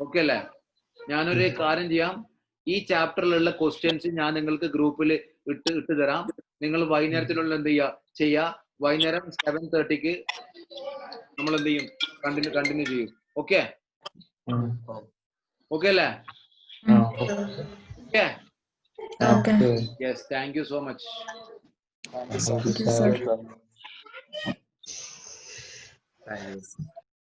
ഓക്കെ അല്ലേ? ഞാനൊരു കാര്യം ചെയ്യാം, ഈ ചാപ്റ്ററിലുള്ള ക്വസ്റ്റ്യൻസ് ഞാൻ നിങ്ങൾക്ക് ഗ്രൂപ്പിൽ ഇട്ട് തരാം. നിങ്ങൾ വൈകുന്നേരത്തിനുള്ള എന്ത് ചെയ്യാ വൈകുന്നേരം 7:30 നമ്മൾ എന്ത് ചെയ്യും? കണ്ടിന്യൂ ചെയ്യും. ഓക്കെ അല്ലേ? Okay. Yes, thank you so much. Thank you, sir.